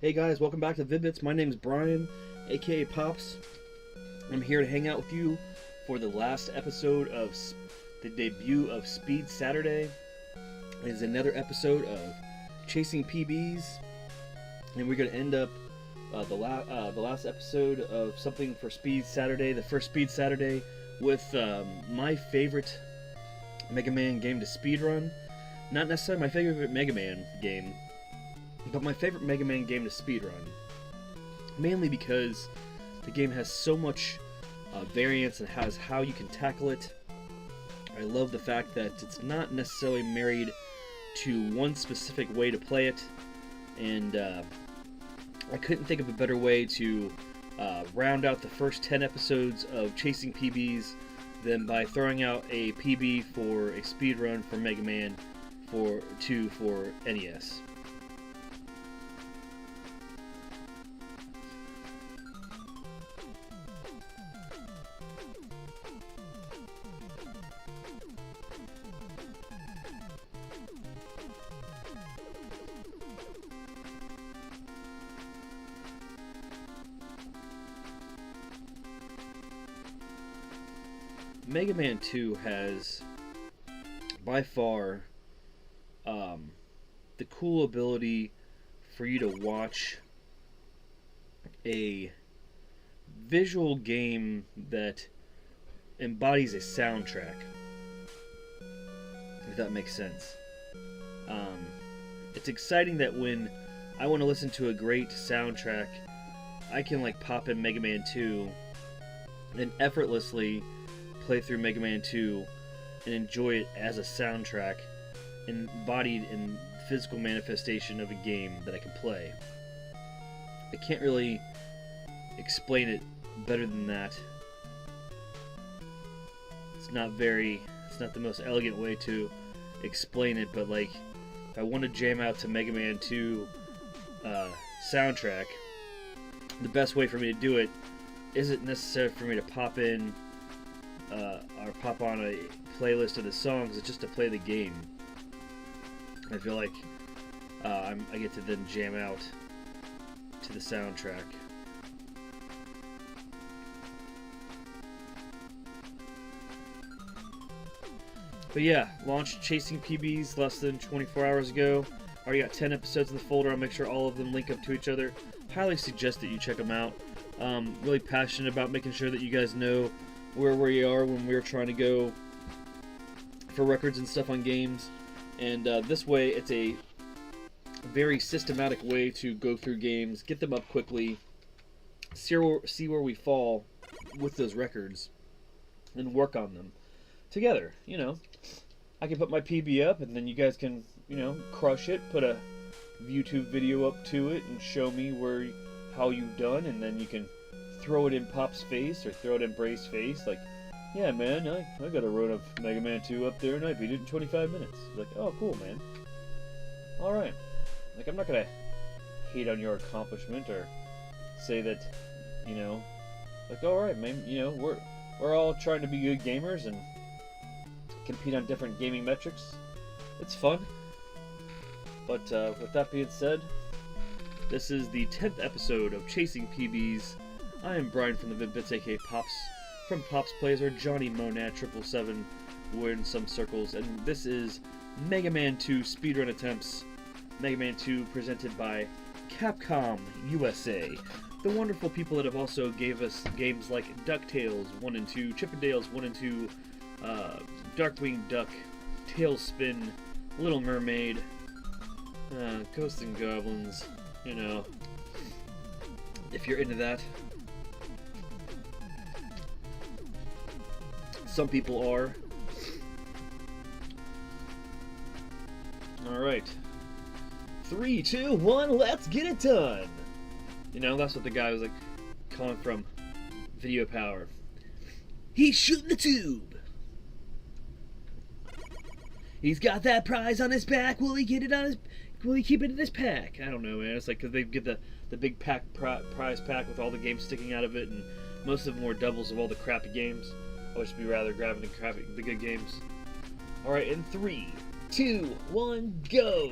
Hey guys, welcome back to Vid-Bits. My name is Brian, aka Pops. I'm here to hang out with you for the last episode of the debut of Speed Saturday. It is another episode of Chasing PBs, and we're going to end up the last episode of something for Speed Saturday, the first Speed Saturday, with my favorite Mega Man game to speedrun. Not necessarily my favorite Mega Man game, but my favorite Mega Man game to speedrun. Mainly because the game has so much variance and has how you can tackle it. I love the fact that it's not necessarily married to one specific way to play it, and I couldn't think of a better way to round out the first 10 episodes of Chasing PBs than by throwing out a PB for a speedrun for Mega Man for NES. Mega Man 2 has, by far, the cool ability for you to watch a visual game that embodies a soundtrack, if that makes sense. It's exciting that when I want to listen to a great soundtrack, I can pop in Mega Man 2 and effortlessly play through Mega Man 2 and enjoy it as a soundtrack embodied in physical manifestation of a game that I can play. I can't really explain it better than that. It's not the most elegant way to explain it, but if I want to jam out to Mega Man 2 soundtrack, the best way for me to do it isn't necessary for me to pop in or pop on a playlist of the songs. It's just to play the game. I feel like I get to then jam out to the soundtrack. But yeah, launched Chasing PBs less than 24 hours ago. Already got 10 episodes in the folder. I'll make sure all of them link up to each other. Highly suggest that you check them out. Really passionate about making sure that you guys know where we are when we're trying to go for records and stuff on games. And this way, it's a very systematic way to go through games, get them up quickly, see where we fall with those records, and work on them together. I can put my PB up, and then you guys can, crush it, put a YouTube video up to it, and show me how you've done, and then you can throw it in Pop's face or throw it in Bray's face. Yeah, man, I got a run of Mega Man 2 up there, and I beat it in 25 minutes. Oh, cool, man. Alright. I'm not gonna hate on your accomplishment or say that, alright, man, we're all trying to be good gamers and compete on different gaming metrics. It's fun. But with that being said, this is the 10th episode of Chasing PBs. I am Brian from the Vid-Bits, aka Pops, from Pops Plays, or Johnny Monad 777, we're in some circles, and this is Mega Man 2 speedrun attempts. Mega Man 2 presented by Capcom USA, the wonderful people that have also gave us games like DuckTales 1 and 2, Chippendales 1 and 2, Darkwing Duck, Tailspin, Little Mermaid, Ghosts and Goblins, if you're into that. Some people are. Alright. 3, 2, 1, let's get it done! That's what the guy was calling from Video Power. He's shooting the tube! He's got that prize on his back. Will he keep it in his pack? I don't know, man. It's because they give the big prize pack with all the games sticking out of it, and most of them were doubles of all the crappy games. I would just be rather grabbing the good games. Alright, in 3, 2, 1, go!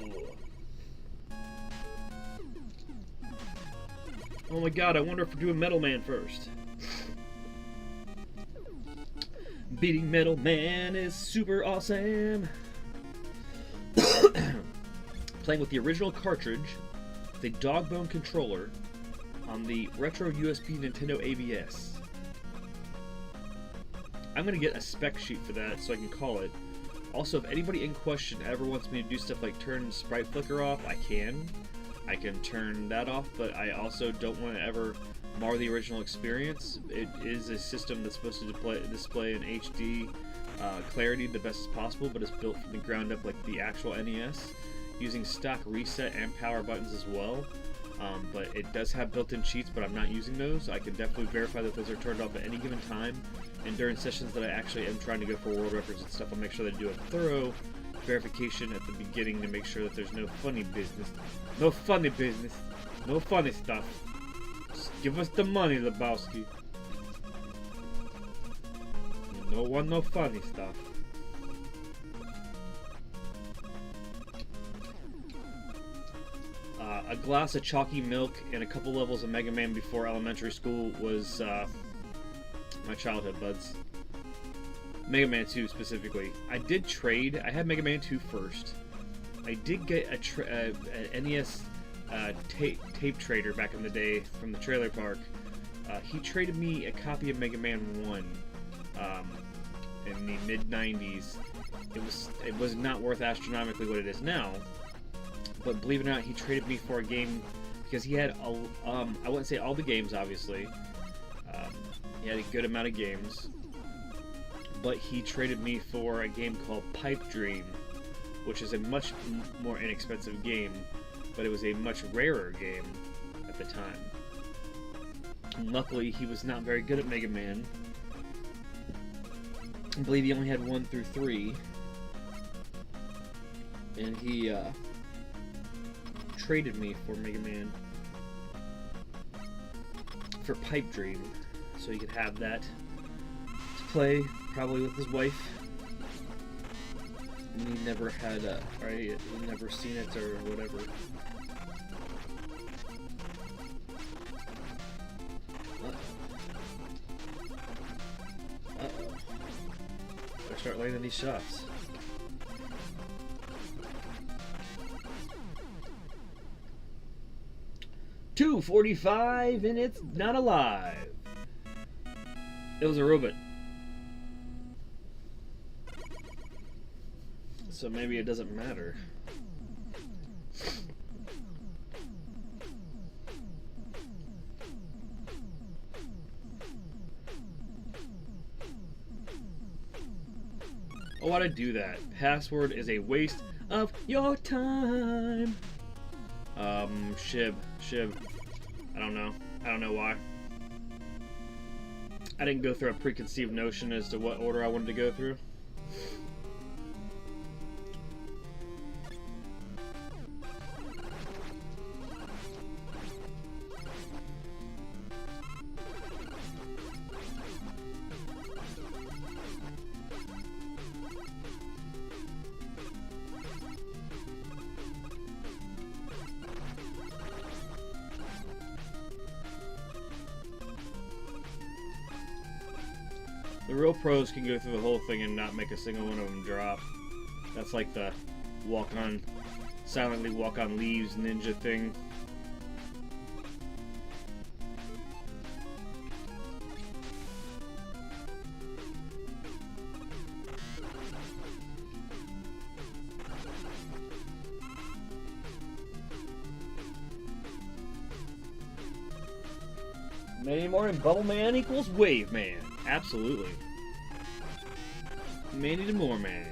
Oh my god, I wonder if we're doing Metal Man first. Beating Metal Man is super awesome. Playing with the original cartridge, the dog bone controller, on the retro USB Nintendo ABS. I'm gonna get a spec sheet for that so I can call it. Also, if anybody in question ever wants me to do stuff like turn sprite flicker off, I can. I can turn that off, but I also don't want to ever mar the original experience. It is a system that's supposed to display in HD clarity the best as possible, but it's built from the ground up like the actual NES, using stock reset and power buttons as well. But it does have built-in cheats, but I'm not using those. I can definitely verify that those are turned off at any given time, and during sessions that I actually am trying to go for world records and stuff, I'll make sure that I do a thorough verification at the beginning to make sure that there's no funny business. No funny business. No funny stuff. Just give us the money, Lebowski. No funny stuff. A glass of chalky milk and a couple levels of Mega Man before elementary school was my childhood, buds. Mega Man 2 specifically. I did trade. I had Mega Man 2 first. I did get an NES tape trader back in the day from the trailer park. He traded me a copy of Mega Man 1 in the mid-90s. It was not worth astronomically what it is now. But believe it or not, he traded me for a game because he had I wouldn't say all the games, obviously. He had a good amount of games, but he traded me for a game called Pipe Dream, which is a much more inexpensive game, but it was a much rarer game at the time. And luckily, he was not very good at Mega Man. I believe he only had 1 through 3, and he traded me for Mega Man for Pipe Dream, so he could have that to play, probably with his wife. And he never had he never seen it or whatever. Uh-oh. Better start landing these shots. .245 and it's not alive. It was a robot. So maybe it doesn't matter. Oh, why'd I do that? Password is a waste of your time. Shib. I don't know why. I didn't go through a preconceived notion as to what order I wanted to go through. The real pros can go through the whole thing and not make a single one of them drop. That's like the silently walk on leaves ninja thing. Many more and Bubble Man equals Wave Man. Absolutely. Many to more man.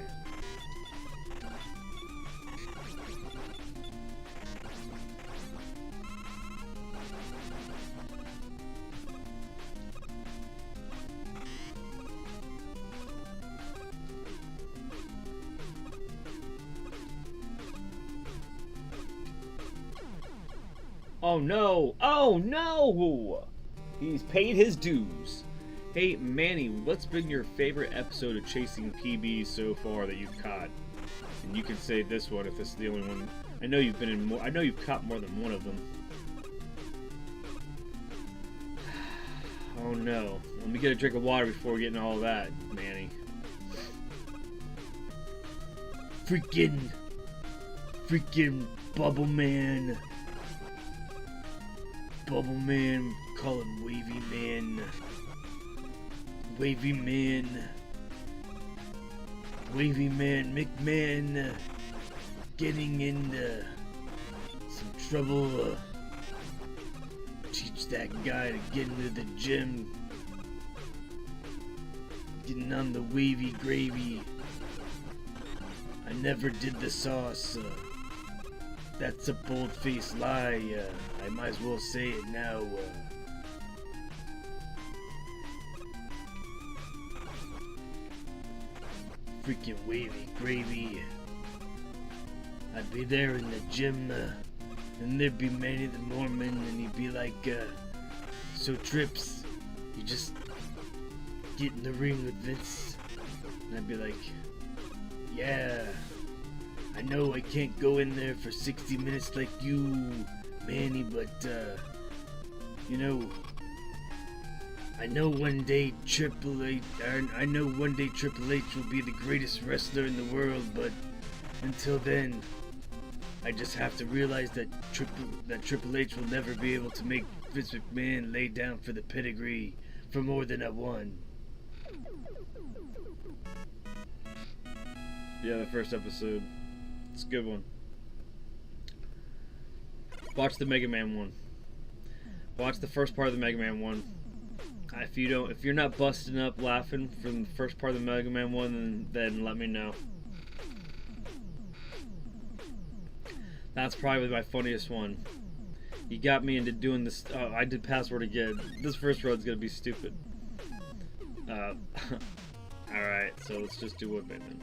Oh no! Oh no! He's paid his dues. Hey Manny, what's been your favorite episode of Chasing PBs so far that you've caught? And you can say this one if this is the only one. I know you've been in more. I know you've caught more than one of them. Oh no. Let me get a drink of water before we get into all that, Manny. Freaking Bubble Man. Bubble Man, call him Wavy Man. Wavy Man. Wavy Man McMahon. Getting into some trouble. Teach that guy to get into the gym. Getting on the wavy gravy. I never did the sauce. That's a bold-faced lie. I might as well say it now. Freaking wavy gravy. I'd be there in the gym, and there'd be Manny the Mormon, and he'd be like, so Trips, you just get in the ring with Vince? And I'd be like, yeah, I know I can't go in there for 60 minutes like you, Manny, but, you know, I know one day Triple H will be the greatest wrestler in the world, but until then, I just have to realize that Triple H will never be able to make Vince McMahon lay down for the pedigree for more than a one. Yeah, the first episode. It's a good one. Watch the Megaman one. Watch the first part of the Megaman one. If you're not busting up laughing from the first part of the Megaman one, then let me know. That's probably my funniest one. You got me into doing this. Oh, I did password again. This first road's gonna be stupid. Alright, so let's just do it, man.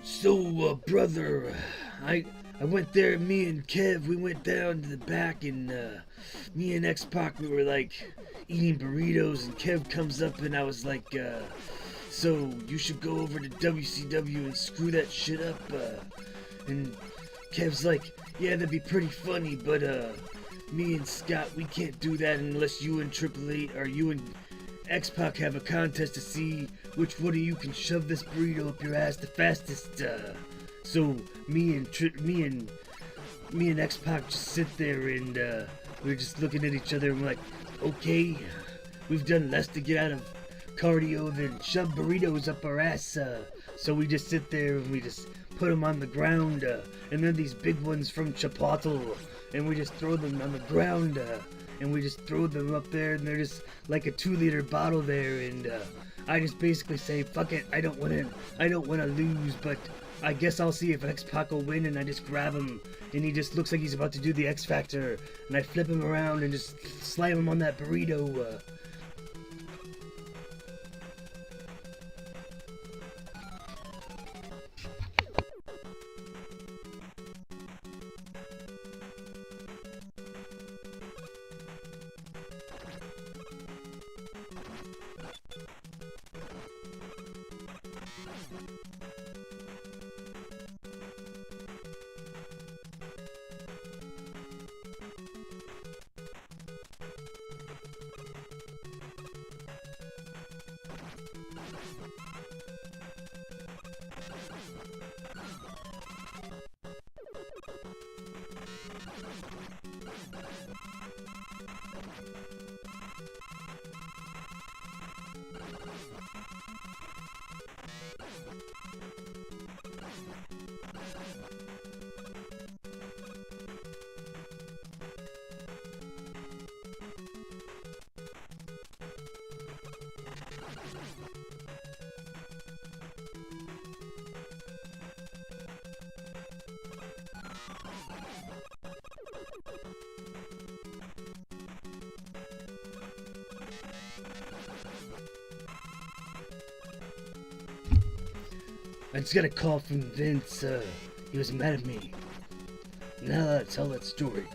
So, brother, I went there, me and Kev, we went down to the back, and me and X-Pac, we were like eating burritos, and Kev comes up, and I was like, so you should go over to WCW and screw that shit up, and Kev's like, yeah, that'd be pretty funny, but me and Scott, we can't do that unless you and Triple H, or you and X-Pac have a contest to see which one of you can shove this burrito up your ass the fastest. So me and X-Pac just sit there, and we're just looking at each other, and we're like, okay, we've done less to get out of cardio than shove burritos up our ass. So we just sit there and we just put them on the ground, and then these big ones from Chipotle, and we just throw them on the ground, and we just throw them up there, and they're just like a 2-liter bottle there, and I just basically say, fuck it, I don't wanna lose, but I guess I'll see if X-Pac will win, and I just grab him, and he just looks like he's about to do the X Factor, and I flip him around and just slam him on that burrito. I just got a call from Vince. He was mad at me. Now I'll tell that story.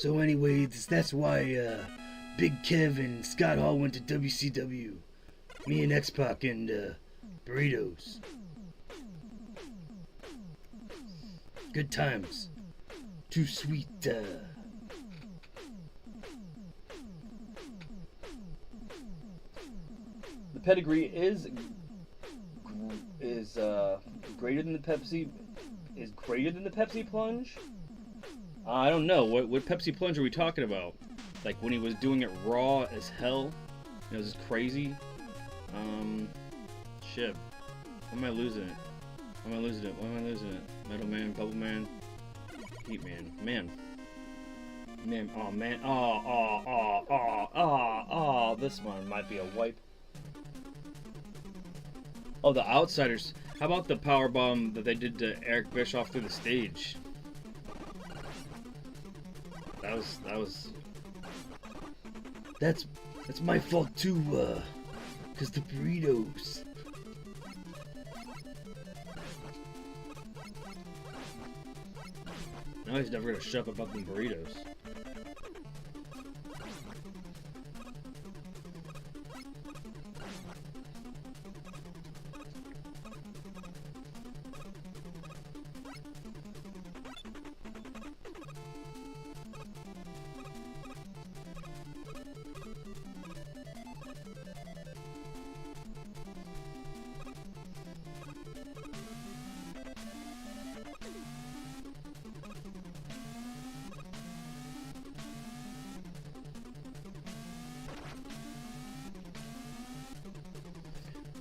So anyway, that's why Big Kev and Scott Hall went to WCW. Me and X-Pac and Burritos. Good times. Too sweet. The pedigree is greater than the Pepsi. Is greater than the Pepsi Plunge? I don't know. What Pepsi Plunge are we talking about? Like when he was doing it raw as hell? It was just crazy. Shit. Why am I losing it? Why am I losing it? Why am I losing it? Metal Man, Bubble Man, Heat Man. Man. Oh man. Oh. This one might be a wipe. Oh, the Outsiders. How about the powerbomb that they did to Eric Bischoff through the stage? That's my fault too, 'cause the burritos. Now he's never gonna shut up about them burritos.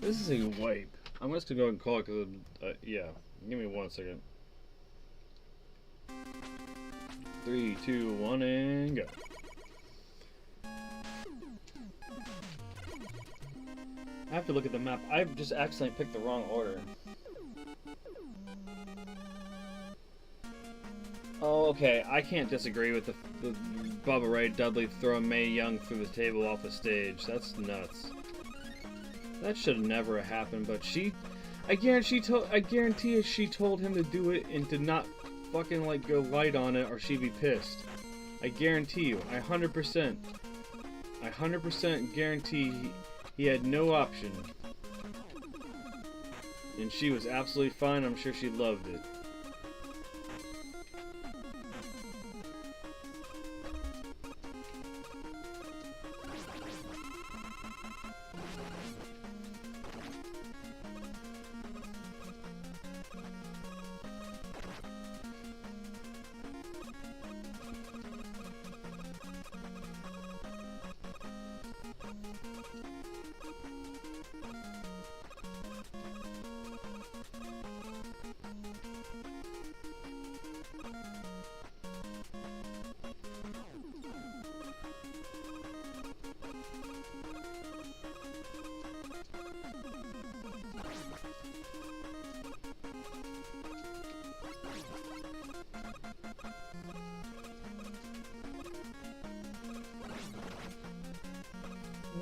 This is a wipe. I'm just gonna go ahead and call it because, yeah. Give me 1 second. 3, 2, 1, and go. I have to look at the map. I've just accidentally picked the wrong order. Oh, okay. I can't disagree with the Bubba Ray Dudley throwing Mae Young through the table off the stage. That's nuts. That should have never happened, but I guarantee she told him to do it and to not fucking like go light on it or she'd be pissed. I guarantee you, I 100% guarantee he had no option. And she was absolutely fine. I'm sure she loved it.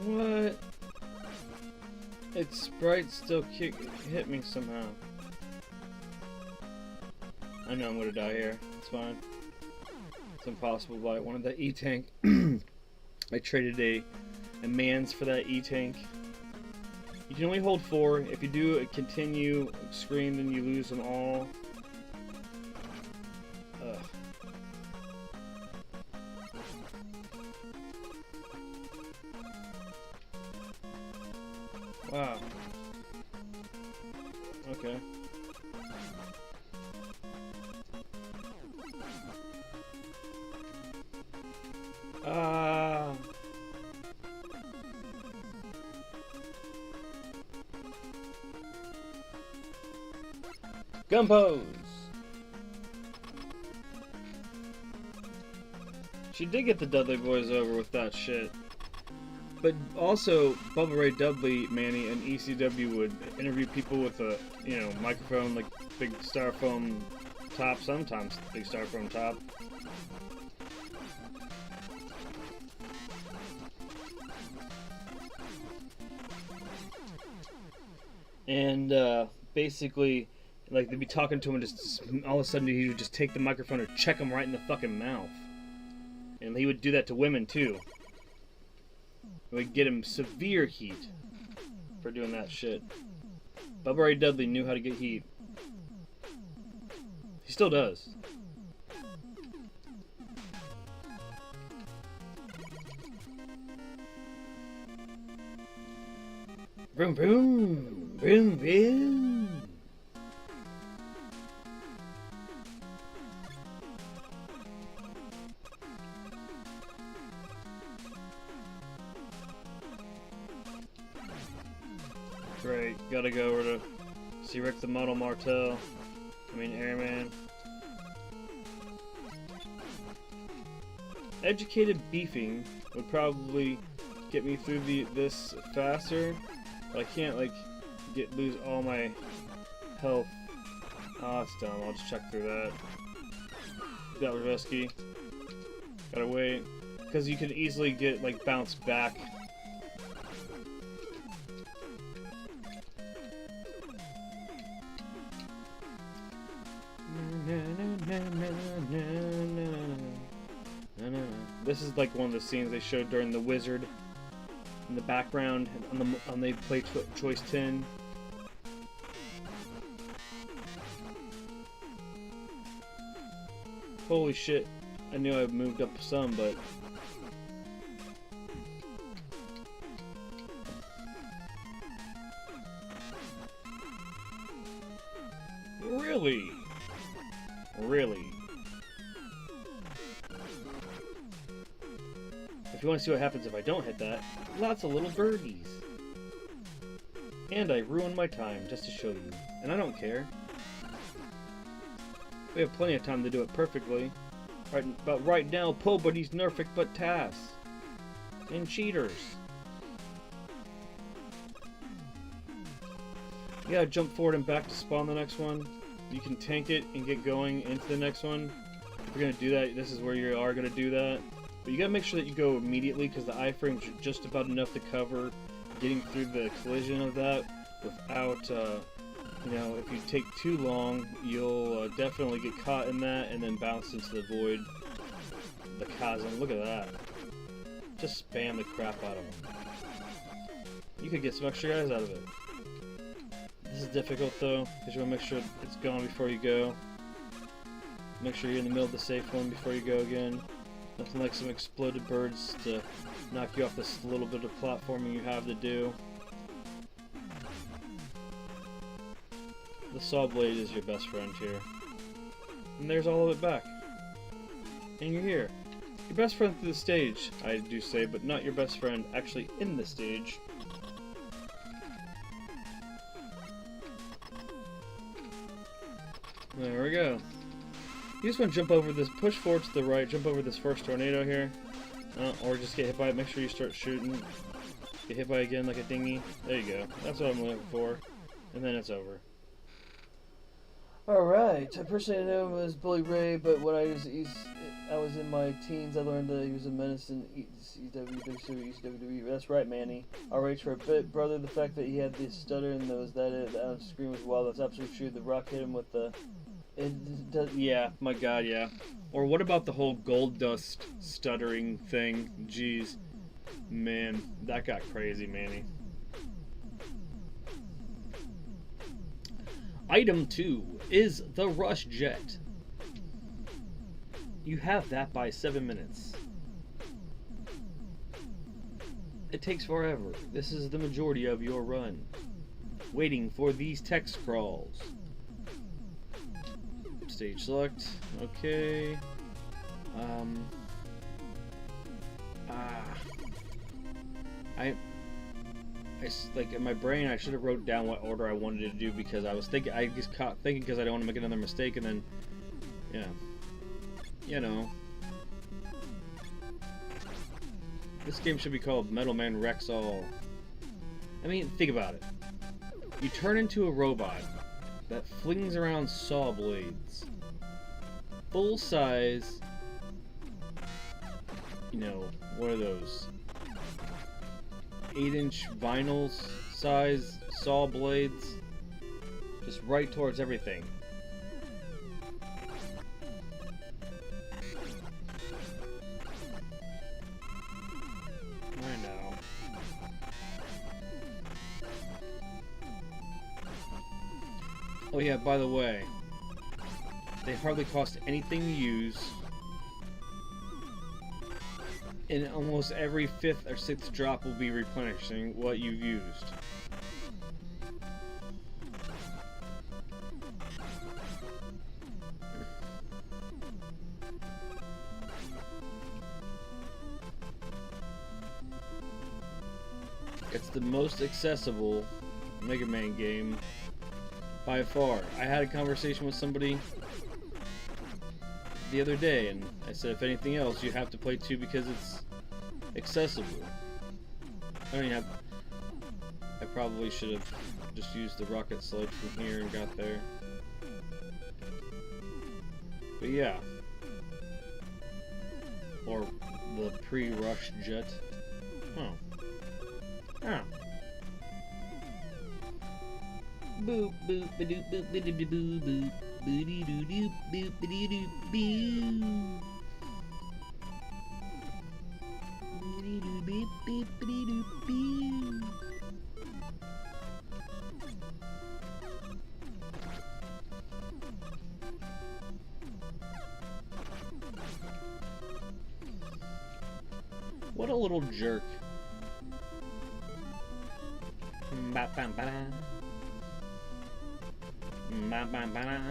What? Its sprite still hit me somehow. I know I'm gonna die here. It's fine. It's impossible, but I wanted that E-Tank. I traded a man's for that E-Tank. You can only hold 4. If you do a continue screen, then you lose them all. Ugh. Wow. Okay. Gun pose! She did get the Dudley Boys over with that shit. But also, Bubba Ray Dudley, Manny, and ECW would interview people with a, microphone, like big styrofoam top, sometimes big styrofoam top. And, basically, like, they'd be talking to him and just all of a sudden he would just take the microphone and check him right in the fucking mouth. And he would do that to women too. It would get him severe heat for doing that shit. Bubba Ray Dudley knew how to get heat. He still does. Vroom vroom, vroom vroom. Great, gotta go over to see Rick the Model Martel. Airman. Educated beefing would probably get me through this faster, but I can't like lose all my health. Ah, it's dumb. I'll just check through that. That was risky. Gotta wait, because you can easily get like bounced back. This is like one of the scenes they showed during the Wizard in the background on the Play Choice 10. Holy shit! I knew I moved up some, but really. If you want to see what happens if I don't hit that, lots of little birdies. And I ruined my time just to show you. And I don't care. We have plenty of time to do it perfectly. But right now, nobody's perfect but Tass. And cheaters. You gotta jump forward and back to spawn the next one. You can tank it and get going into the next one. If you're gonna do that, this is where you are gonna do that. But you gotta make sure that you go immediately, because the iframes are just about enough to cover getting through the collision of that without, you know, if you take too long, you'll definitely get caught in that and then bounce into the void, the chasm. Look at that. Just spam the crap out of them. You could get some extra guys out of it. This is difficult though, because you want to make sure it's gone before you go. Make sure you're in the middle of the safe one before you go again. Nothing like some exploded birds to knock you off this little bit of platforming you have to do. The saw blade is your best friend here. And there's all of it back. And you're here. Your best friend through the stage, I do say, but not your best friend actually in the stage. There we go. You just want to jump over this, push forward to the right, jump over this first tornado here. Or just get hit by it, make sure you start shooting. Get hit by it again like a dinghy. There you go. That's what I'm looking for. And then it's over. Alright, I personally knew him as Bully Ray, but when I was in my teens, I learned that he was a menace in ECW. That's right, Manny. Alright, for a bit, brother, the fact that he had this stutter and the on screen was wild. That's absolutely true. The Rock hit him with the... Yeah, my god, yeah. Or what about the whole gold dust stuttering thing? Jeez. Man, that got crazy, Manny. Item 2 is the Rush Jet. You have that by 7 minutes. It takes forever. This is the majority of your run. Waiting for these text crawls. Stage select. Okay. Like in my brain, I should have wrote down what order I wanted to do, because I was thinking, I just caught thinking because I don't want to make another mistake, and then, yeah, you know, this game should be called Metal Man Wrecks All. I mean, think about it. You turn into a robot that flings around saw blades, full size. You know, what are those? 8-inch vinyl size saw blades, just right towards everything. Oh yeah, by the way, they hardly cost anything to use. And almost every 5th or 6th drop will be replenishing what you've used. It's the most accessible Mega Man game by far. I had a conversation with somebody the other day, and I said, if anything else, you have to play 2 because it's accessible. I don't even have. I probably should have just used the rocket sled from here and got there. But yeah. Or the pre-rush jet. Oh. Oh. Boop boop ba doop boop ba doop boop boop boop doo doop boop ba doo doop boo. Boop beep beep ba doo doop boo. What a little jerk. Ba ba ba. Ba ba ba.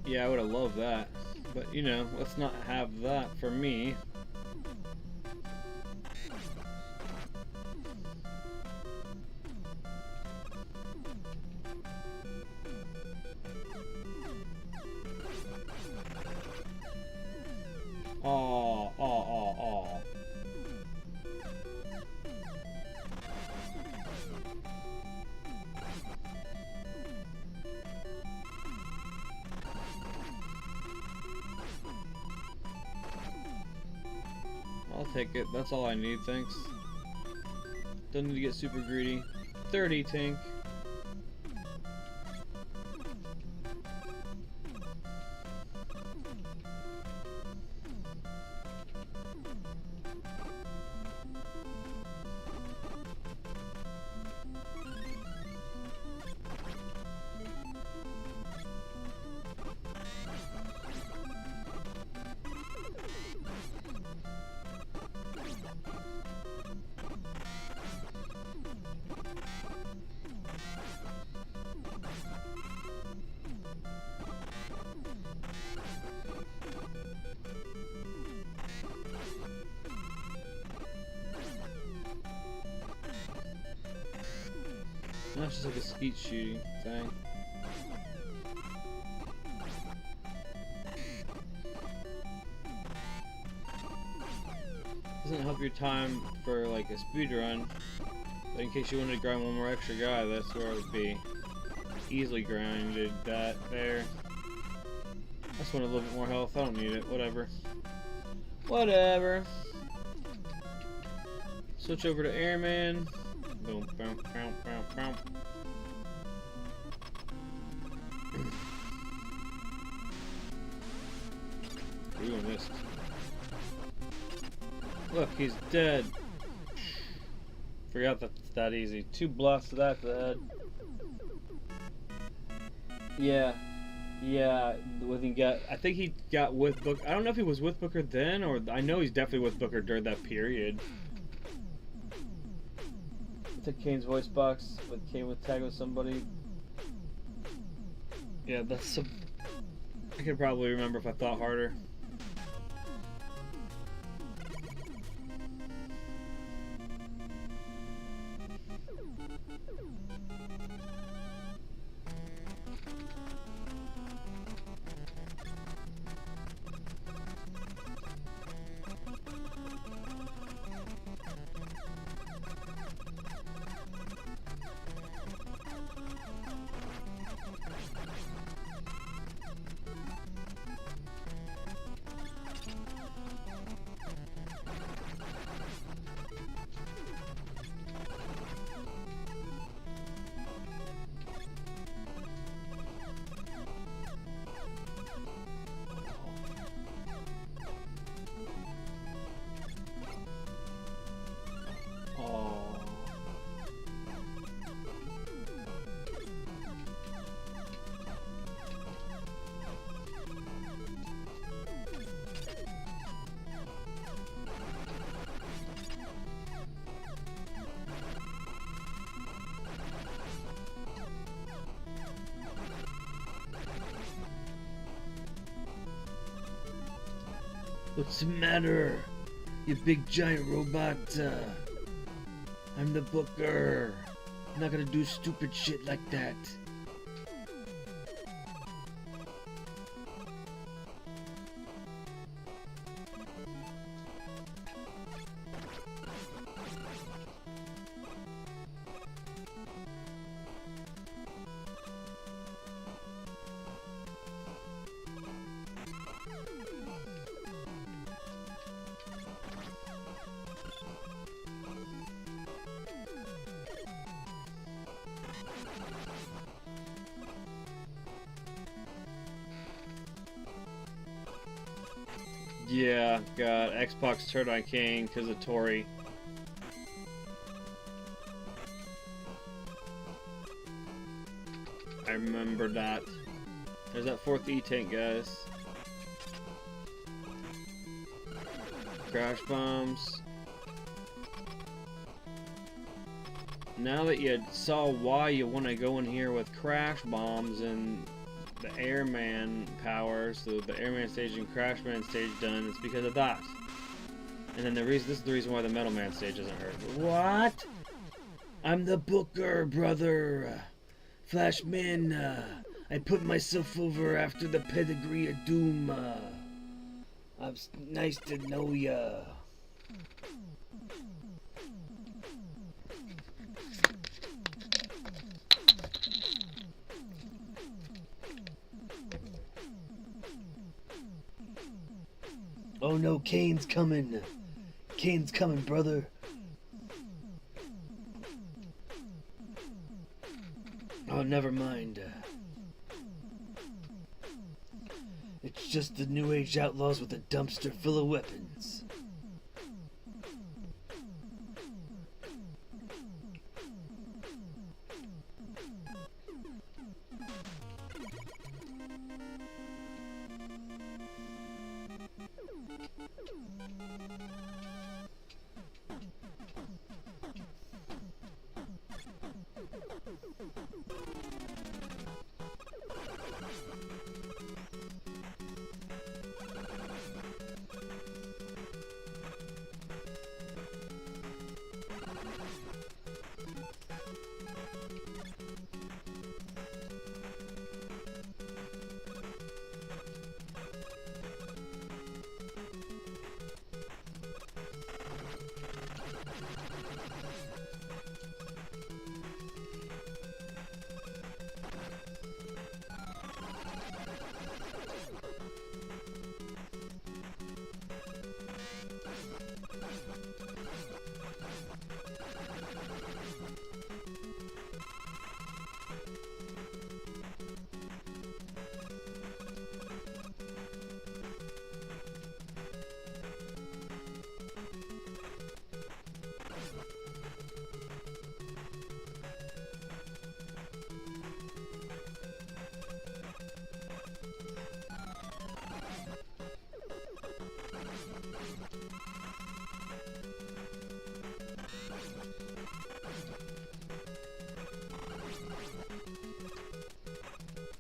Yeah, I would have loved that. But, you know, let's not have that for me. Aw, aw, aw, aw. I'll take it. That's all I need, thanks. Don't need to get super greedy. 30 tank. No, it's just like a skeet shooting thing. Doesn't help your time for like a speed run, but in case you wanted to grind one more extra guy, that's where it would be. Easily grinded that there. I just want a little bit more health. I don't need it. Whatever. Whatever. Switch over to Airman. Boom, boom, boom, boom, boom. Ooh, I missed. Look, he's dead. Forgot that's that easy. 2 blasts to that to the head. Yeah. Yeah, when he got, I think he got with Booker. I don't know if he was with Booker then, or I know he's definitely with Booker during that period. I took Kane's voice box, but Kane would tag with somebody. Yeah, that's some. I could probably remember if I thought harder. What's the matter? You big giant robot. I'm the Booker. I'm not gonna do stupid shit like that. Yeah, God, Xbox turned on King because of Tori. I remember that. There's that 4th E-tank, guys. Crash bombs. Now that you saw why you want to go in here with crash bombs and the Airman powers, so the Airman stage and Crashman stage done, it's because of that. And then this is the reason why the Metal Man stage doesn't hurt. What? I'm the Booker, brother. Flashman, I put myself over after the pedigree of doom. It's nice to know ya. Oh no, Kane's coming. Kane's coming, brother. Oh, never mind. It's just the New Age outlaws with a dumpster full of weapons.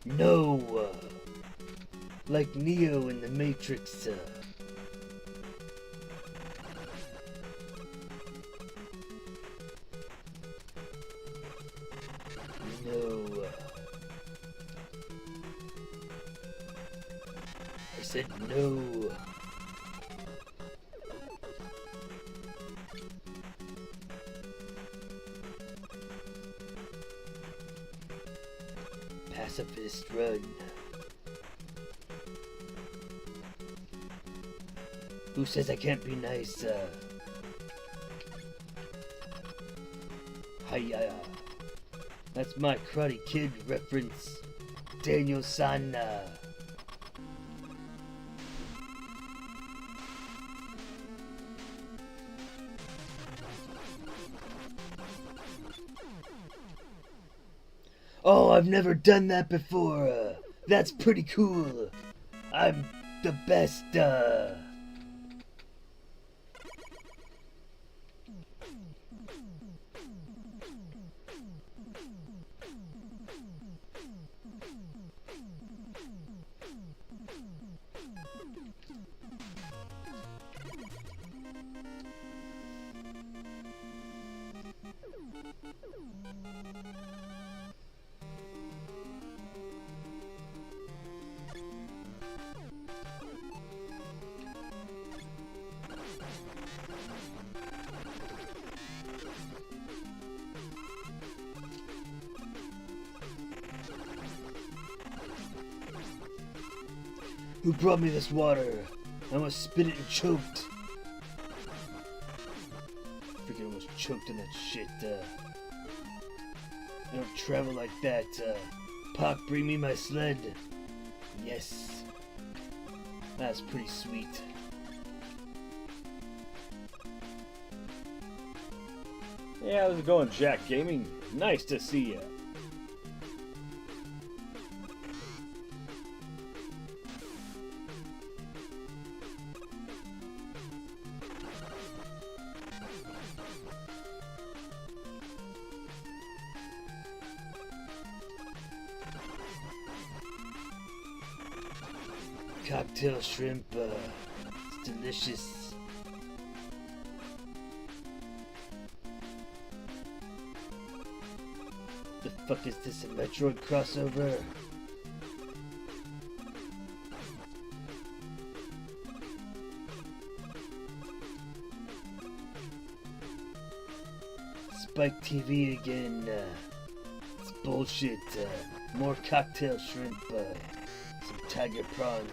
No, like Neo in the Matrix. No. I said no. Pacifist run. Who says I can't be nice? Hiya. That's my Karate Kid reference. Daniel Sana. Oh, I've never done that before. That's pretty cool. I'm the best. Who brought me this water? I almost spit it and choked. Freaking almost choked on that shit. I don't travel like that. Pop, bring me my sled. Yes. That's pretty sweet. Yeah, how's it going, Jack Gaming? Nice to see ya. Cocktail shrimp, it's delicious. The fuck is this, a Metroid crossover? Spike TV again, it's bullshit, more cocktail shrimp, some tiger prawns.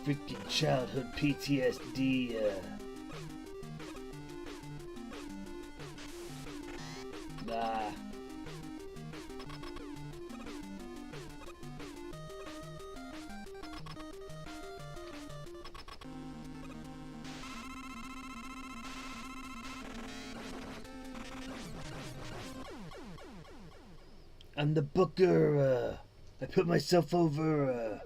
Freaking childhood PTSD, nah. I'm the booker, I put myself over,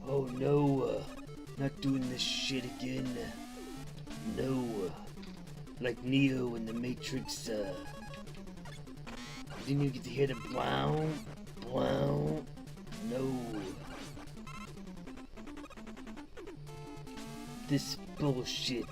Oh no, not doing this shit again. No, like Neo in the Matrix, didn't even get to hear the blow, blow. No. This bullshit,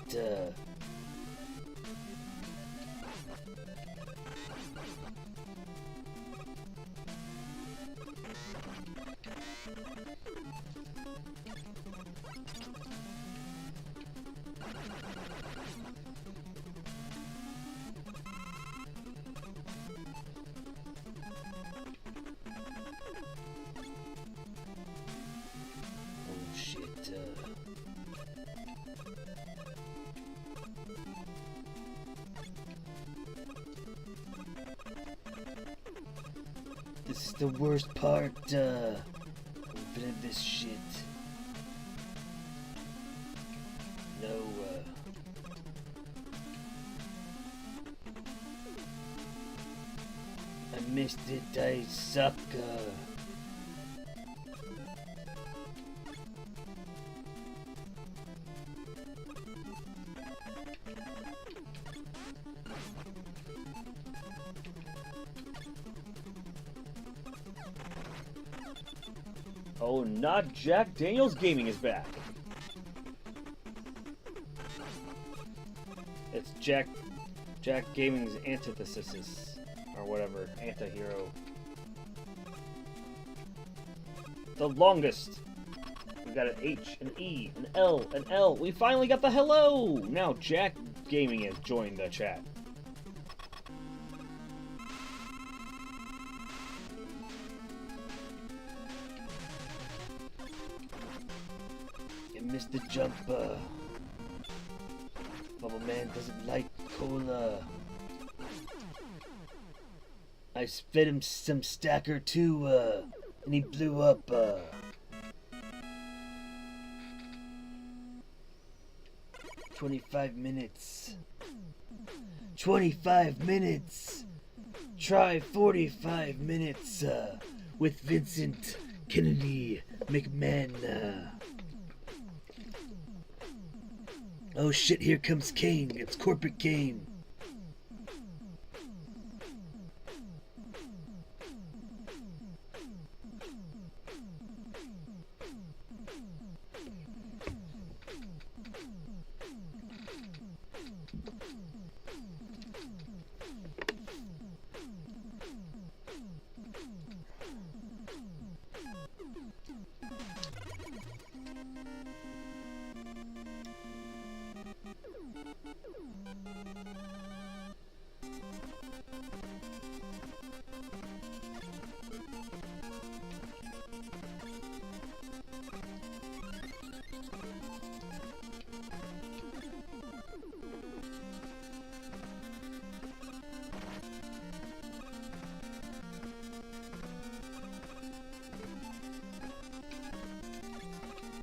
this is the worst part, of this shit. No, I missed it, I suck, Oh, not Jack Daniels Gaming is back. It's Jack Gaming's antithesis, or whatever, anti-hero. The longest. We got an H, an E, an L, an L. We finally got the hello! Now Jack Gaming has joined the chat. You missed the jump. Bubble Man doesn't like cola. I fed him some stacker too, and he blew up. 25 minutes. 25 minutes. Try 45 minutes with Vincent Kennedy McMahon. Oh shit, here comes Kane. It's Corporate Kane.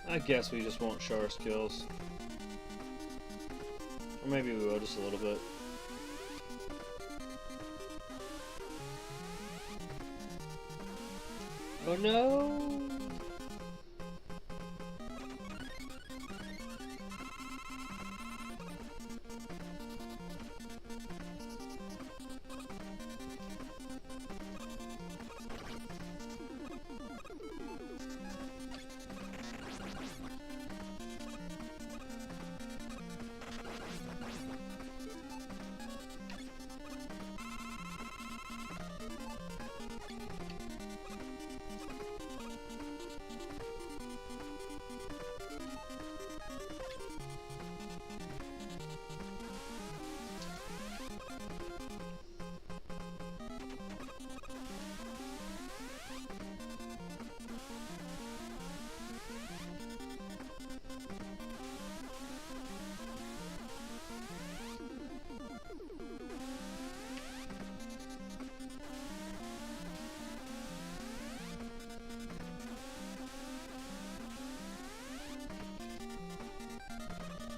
I guess we just won't show our skills. Or maybe we will, just a little bit. Oh no!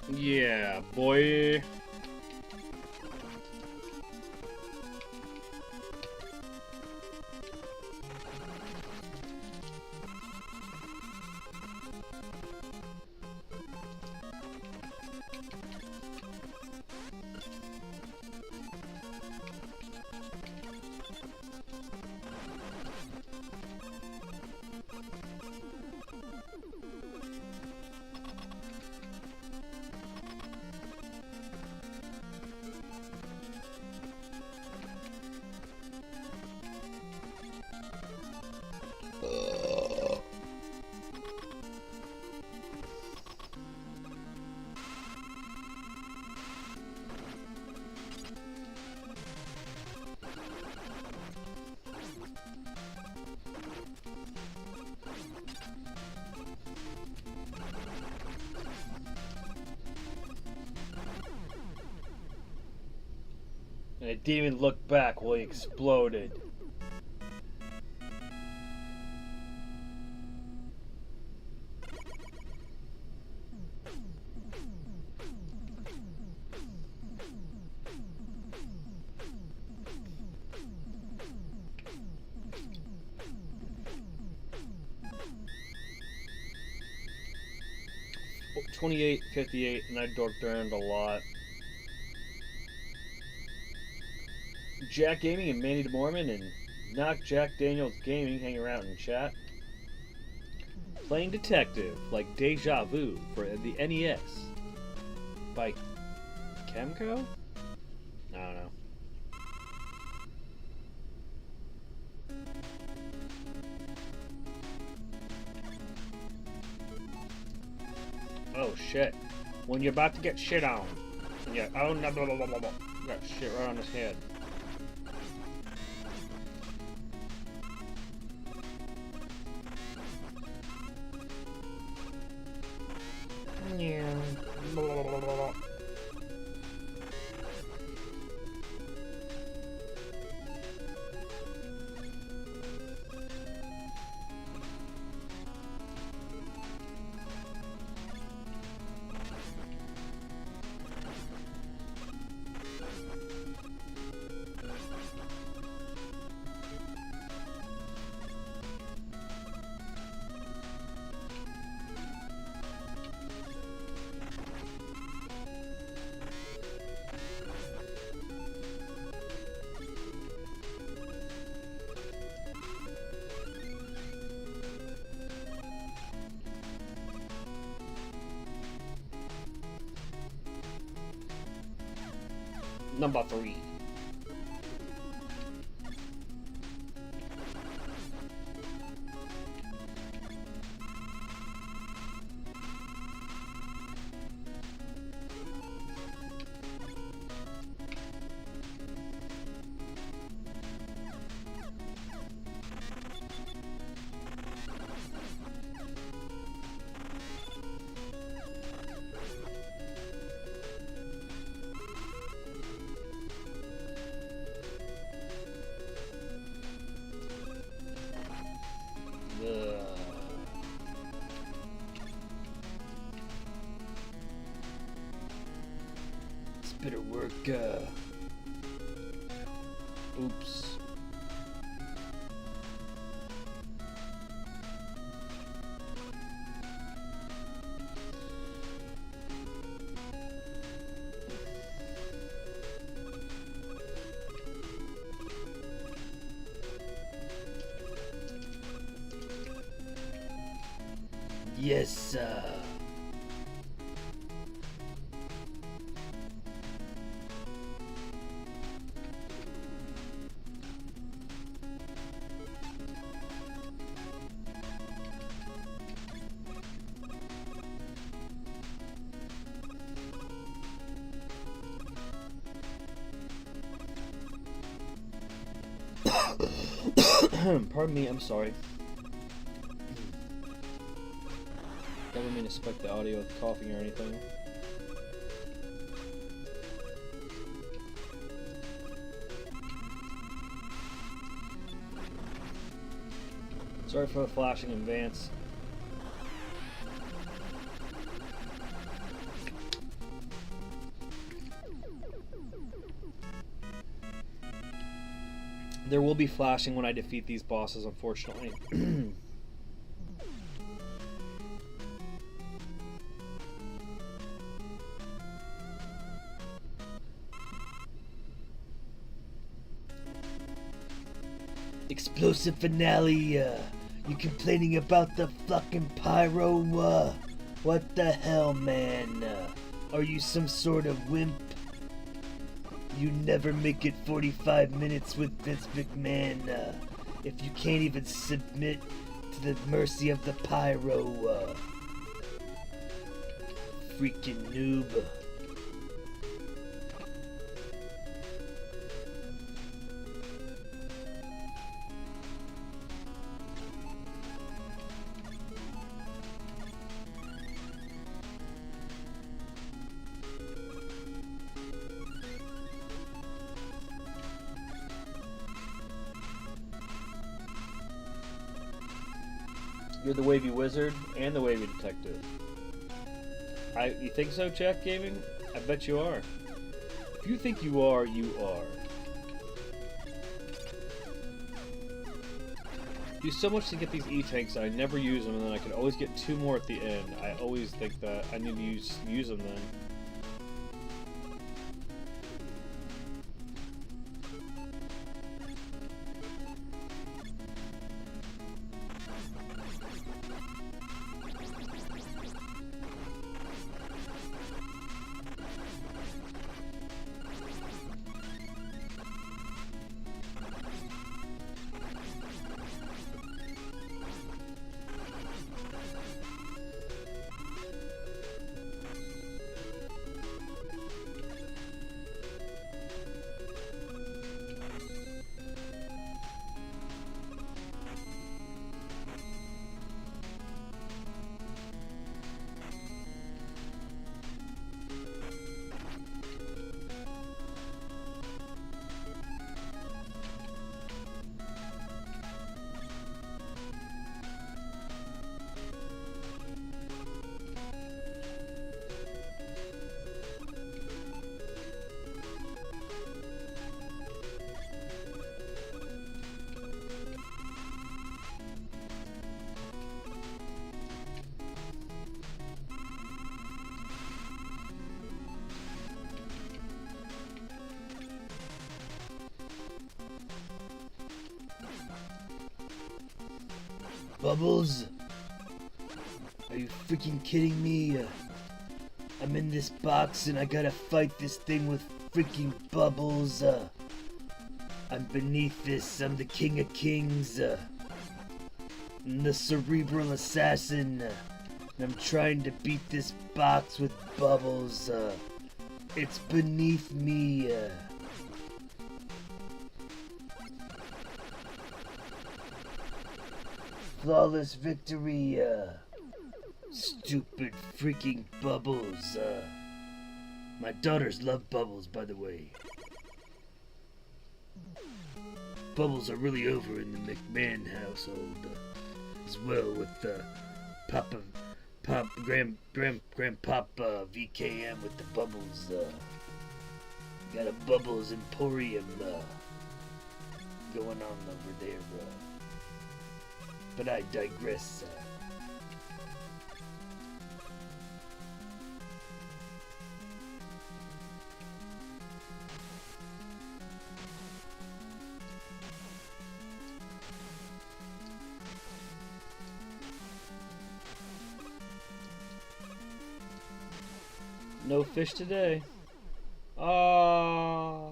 Yeah, boy. And it didn't even look back while he exploded. $28.58, and I dorked around a lot. Jack Gaming and Manny the Mormon and Knock Jack Daniels Gaming hang around in chat. Playing detective, like Deja Vu for the NES. By Kemco? I don't know. Oh shit. When you're about to get shit on. Yeah, oh no, blah, blah, blah, blah, blah. Got shit right on his head. Yeah. Blah, blah, blah, blah, blah. Number 3. It's better work, oops. Yes, sir. Pardon me, I'm sorry. Didn't mean to spike the audio with coughing or anything. Sorry for the flashing in advance. There will be flashing when I defeat these bosses, unfortunately. Explosive finale, you complaining about the fucking pyro, what the hell, man? Are you some sort of wimp? You never make it 45 minutes with Vince McMahon, if you can't even submit to the mercy of the pyro, freaking noob. You're the wavy wizard and the wavy detective. You think so, Jack Gaming? I bet you are. If you think you are, you are. Do so much to get these E-tanks, I never use them, and then I can always get 2 more at the end. I always think that I need to use them then. Bubbles? Are you freaking kidding me? I'm in this box and I gotta fight this thing with freaking Bubbles. I'm beneath this. I'm the King of Kings. I'm the cerebral assassin. And I'm trying to beat this box with Bubbles. It's beneath me. Flawless victory. Stupid freaking Bubbles. My daughters love Bubbles, by the way. Bubbles are really over in the McMahon household, as well with Grandpapa VKM with the Bubbles. Got a Bubbles Emporium going on over there. But I digress. No fish today. Ah.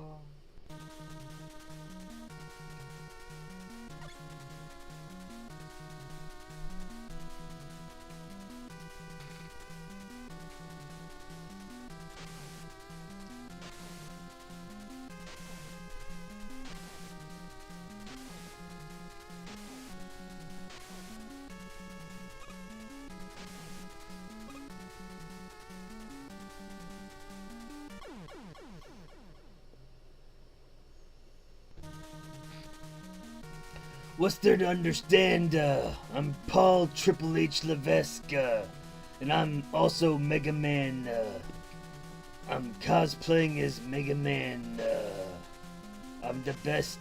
What's there to understand? I'm Paul Triple H Levesque, and I'm also Megaman. I'm cosplaying as Megaman. I'm the best.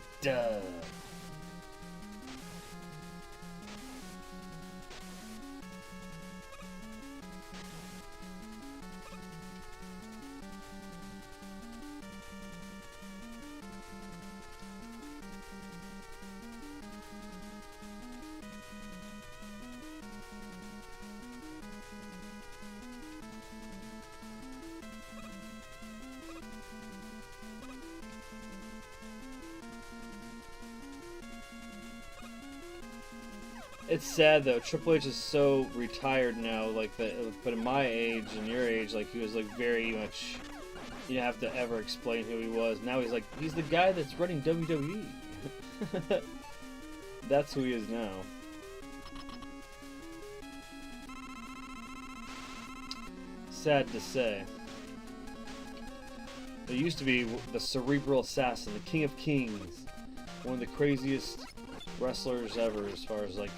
It's sad though. Triple H is so retired now. Like that, but at my age and your age, like he was like very much. You didn't have to ever explain who he was. Now he's the guy that's running WWE. That's who he is now. Sad to say. There used to be the Cerebral Assassin, the King of Kings, one of the craziest wrestlers ever, as far as like,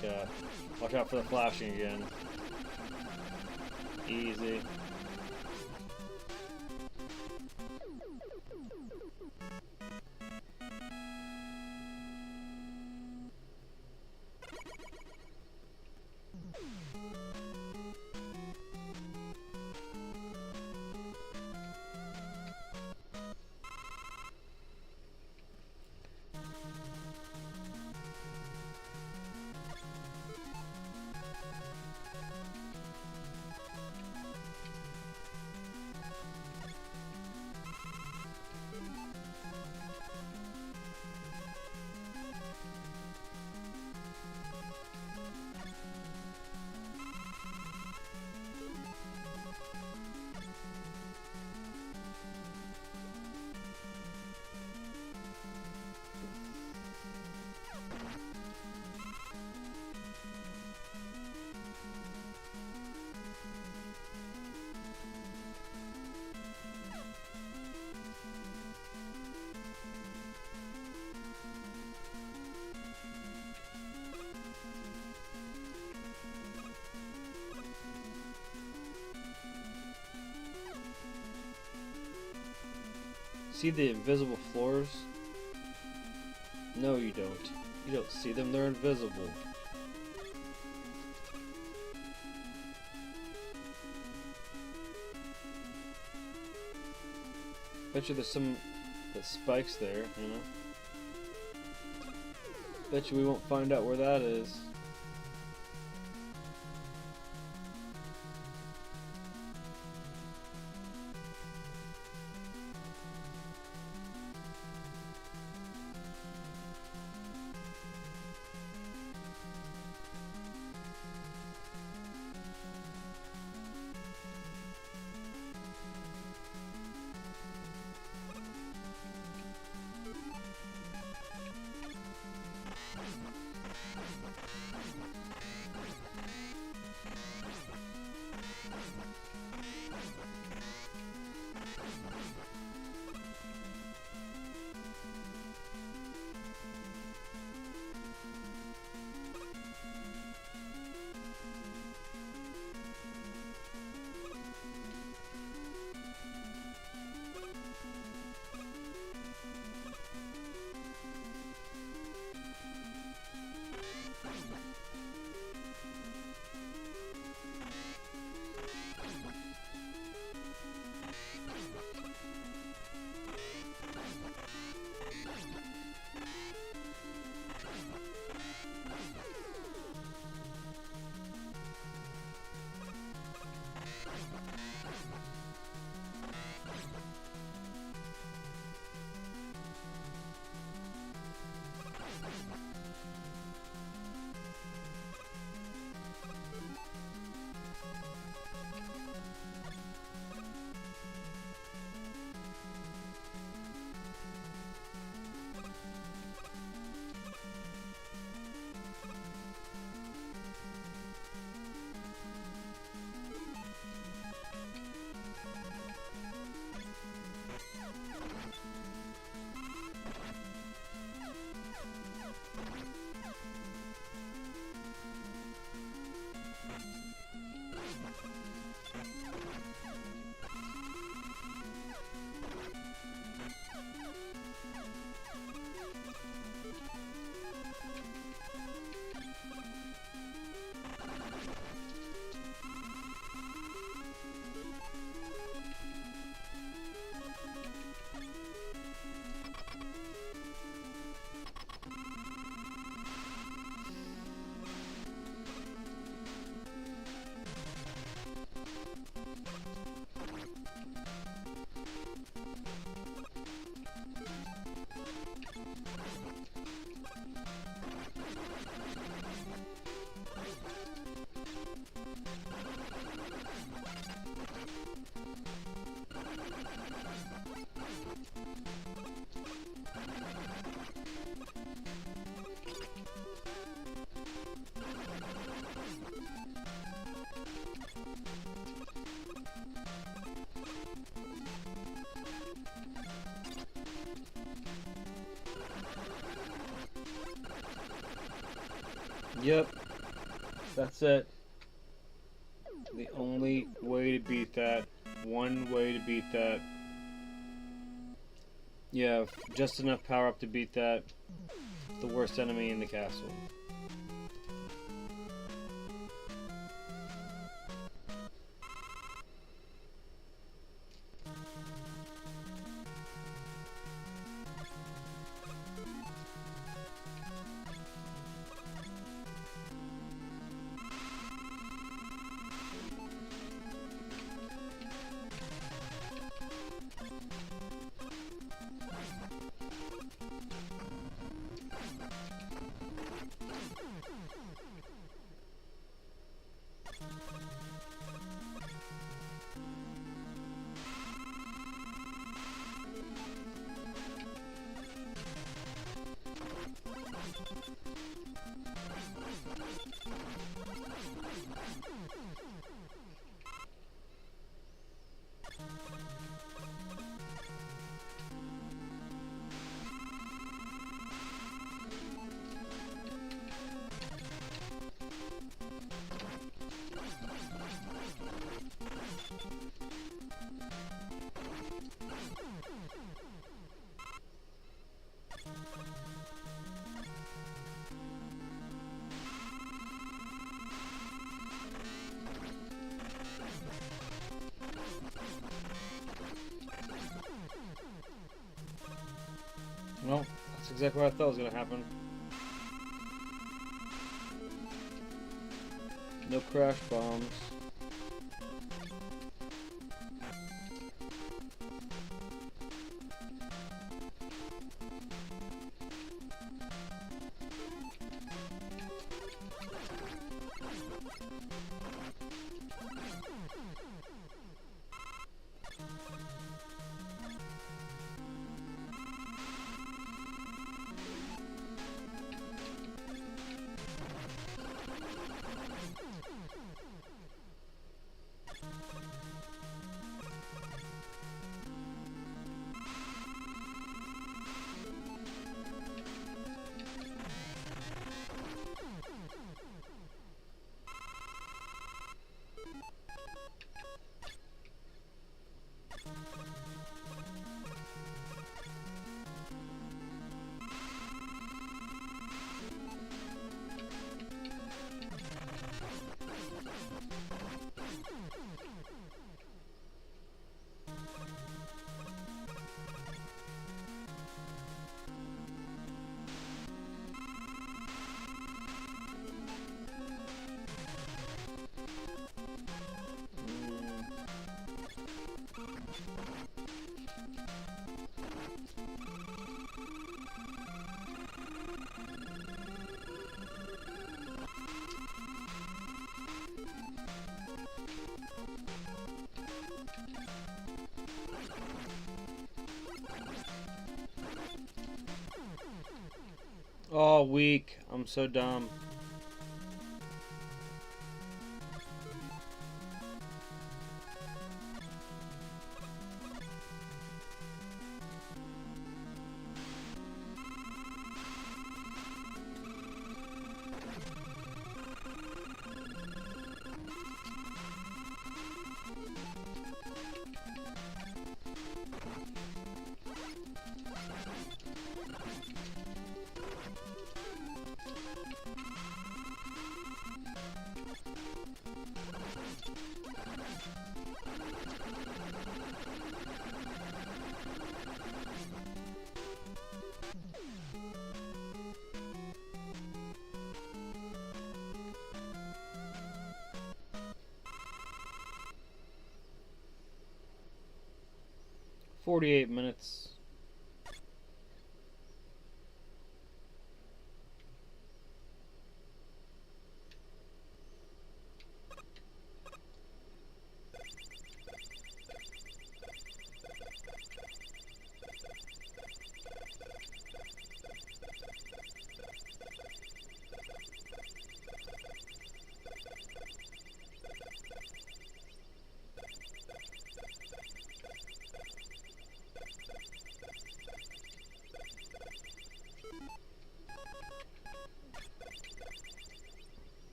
watch out for the flashing again. Easy. See the invisible floors? No, you don't. You don't see them, they're invisible. Bet you there's some that spikes there, you know? Bet you we won't find out where that is. Yep, that's it. The only way to beat that. One way to beat that. You have just enough power up to beat that. The worst enemy in the castle. Well, that's exactly what I thought was going to happen. No crash bombs. Oh, weak. I'm so dumb. "48 minutes.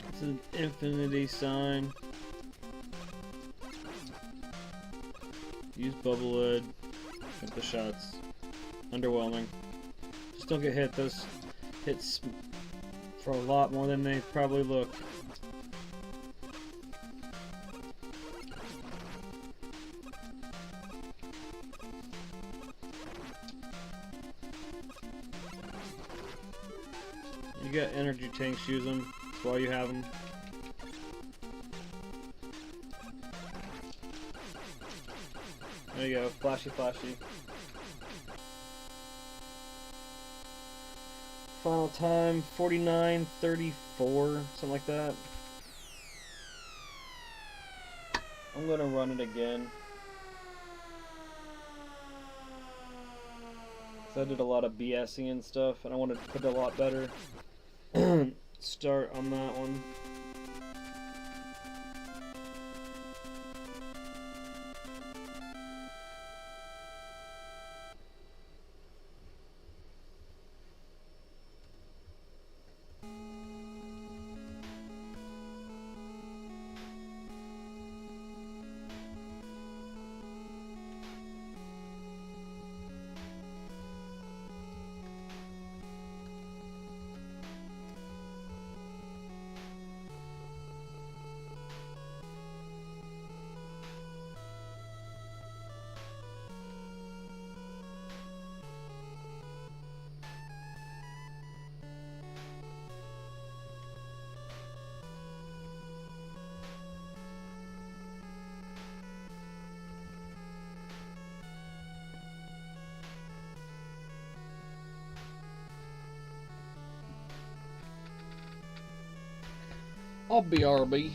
It's an infinity sign. Use bubble lid. Hit the shots. Underwhelming. Just don't get hit. Those hits for a lot more than they probably look. You got energy tanks, use them. That's why you have them. There you go, flashy, flashy. Final time, 49:34, something like that. I'm gonna run it again. So I did a lot of BSing and stuff, and I wanted to put it a lot better. Start on that one. I'll BRB.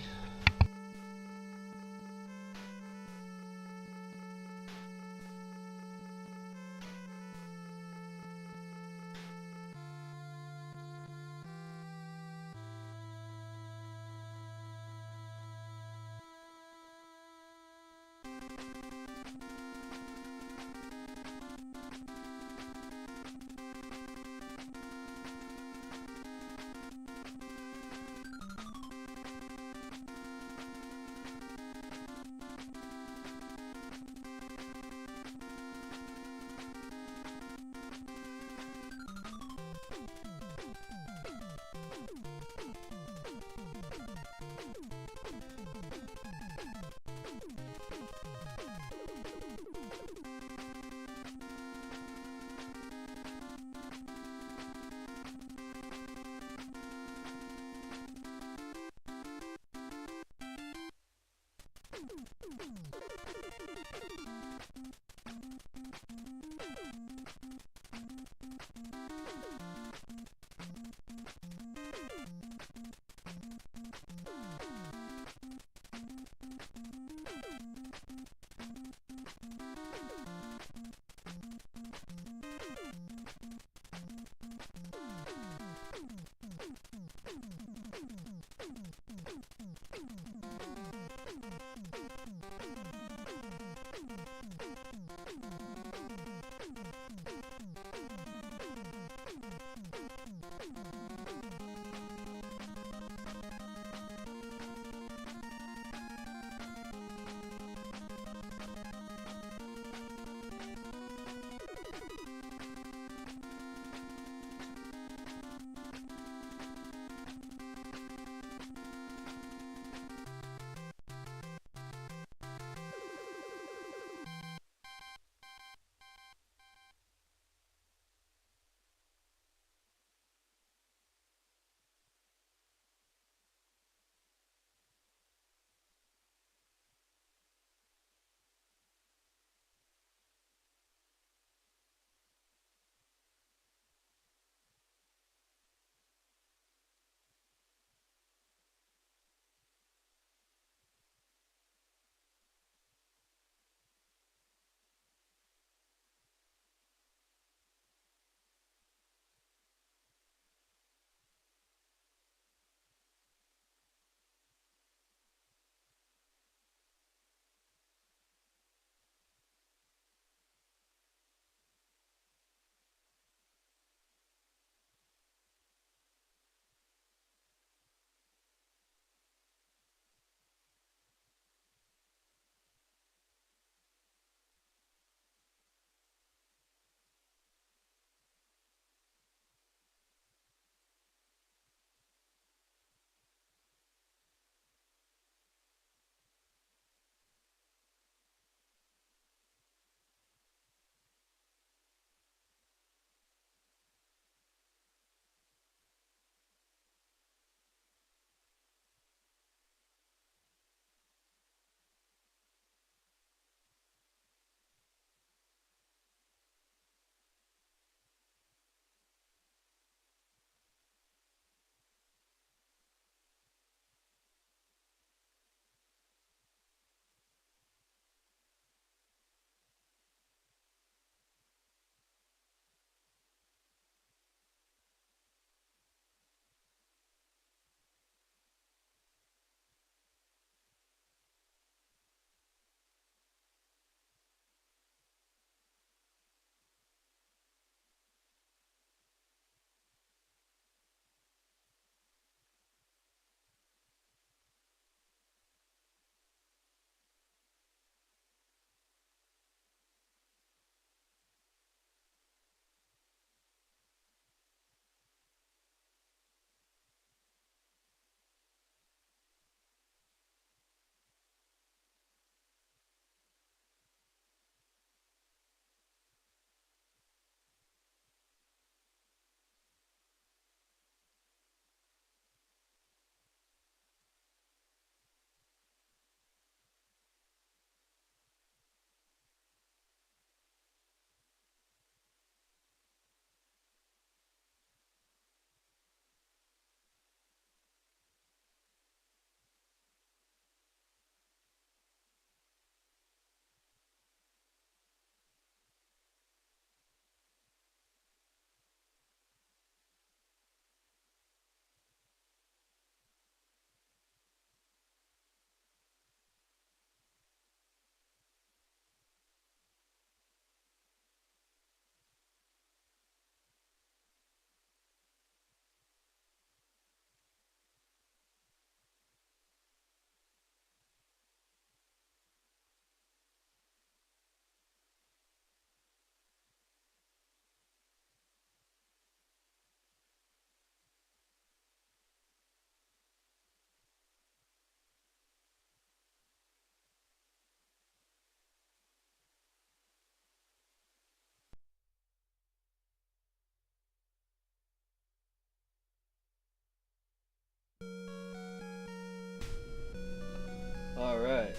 Alright.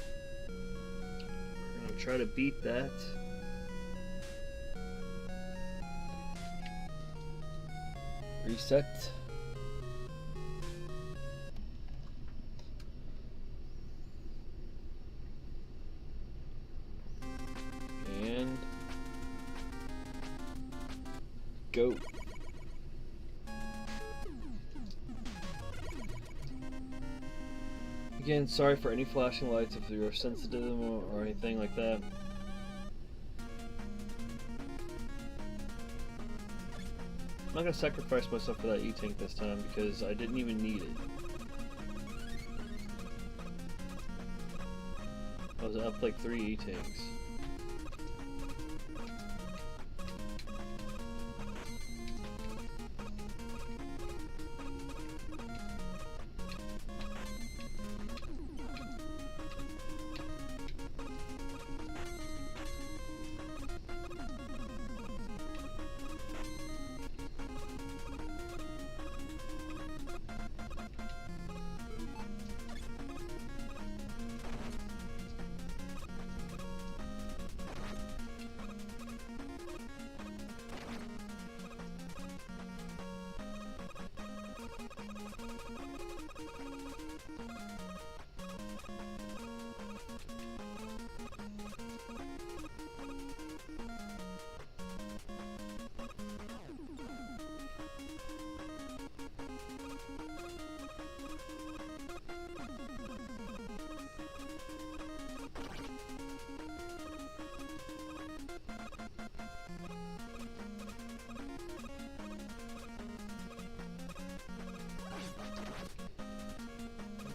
We're gonna try to beat that. Reset. And go. Again, sorry for any flashing lights if you're sensitive or anything like that. I'm not gonna sacrifice myself for that E-Tank this time because I didn't even need it. I was up like 3 E-Tanks.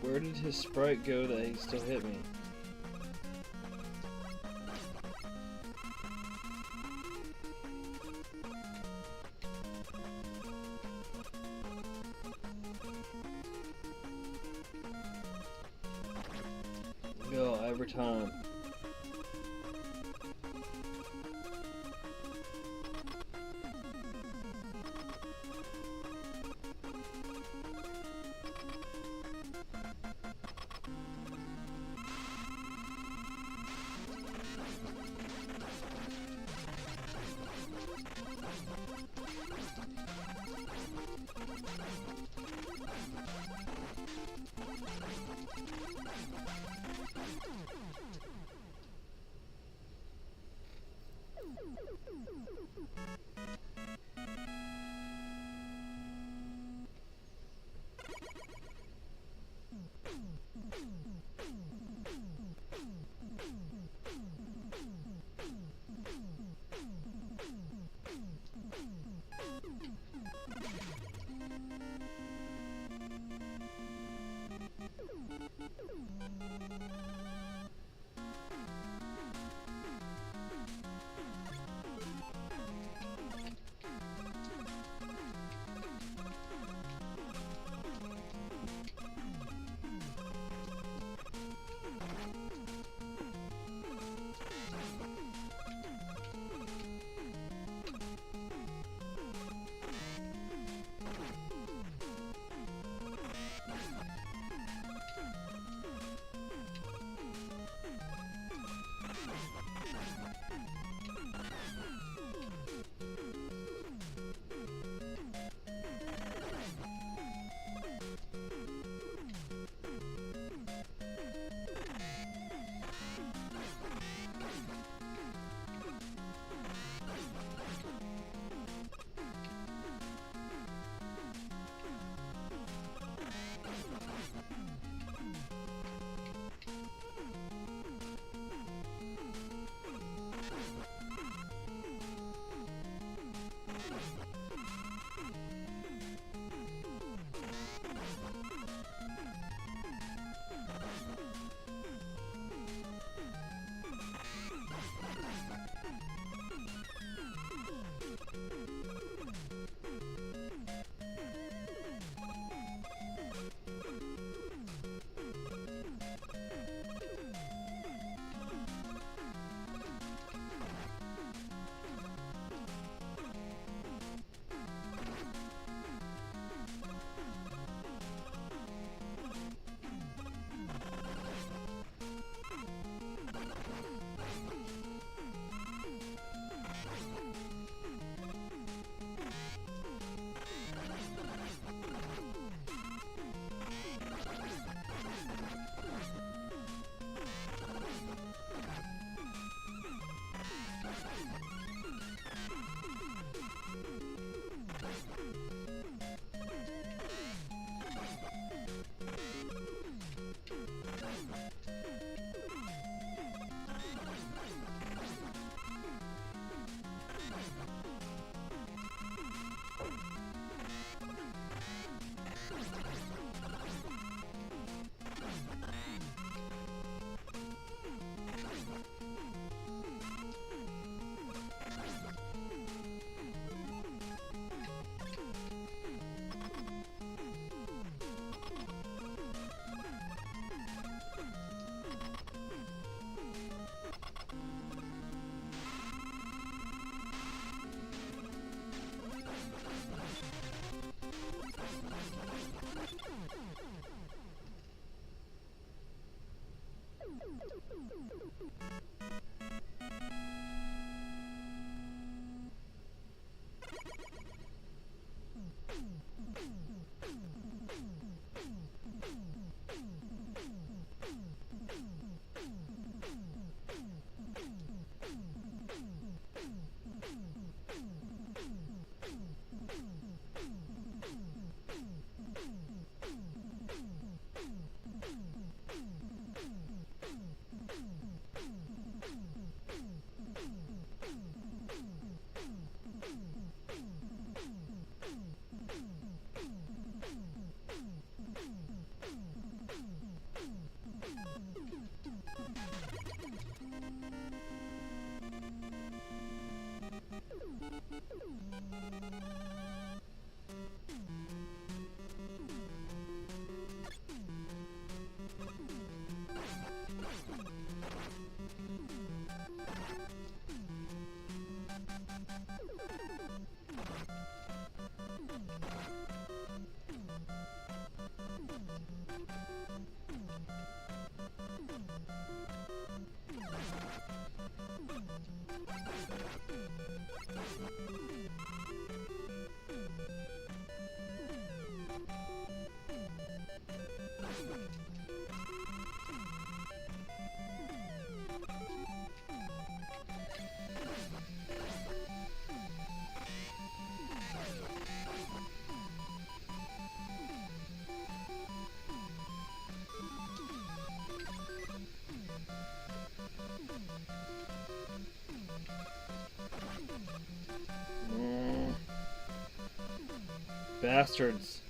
Where did his sprite go that he still hit me? Go every time. Bastards.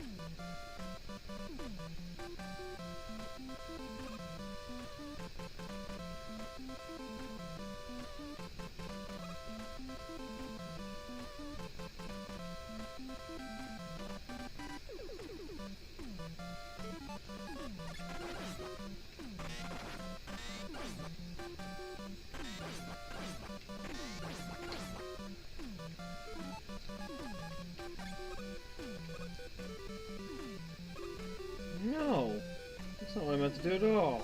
No, that's not what I meant to do at all.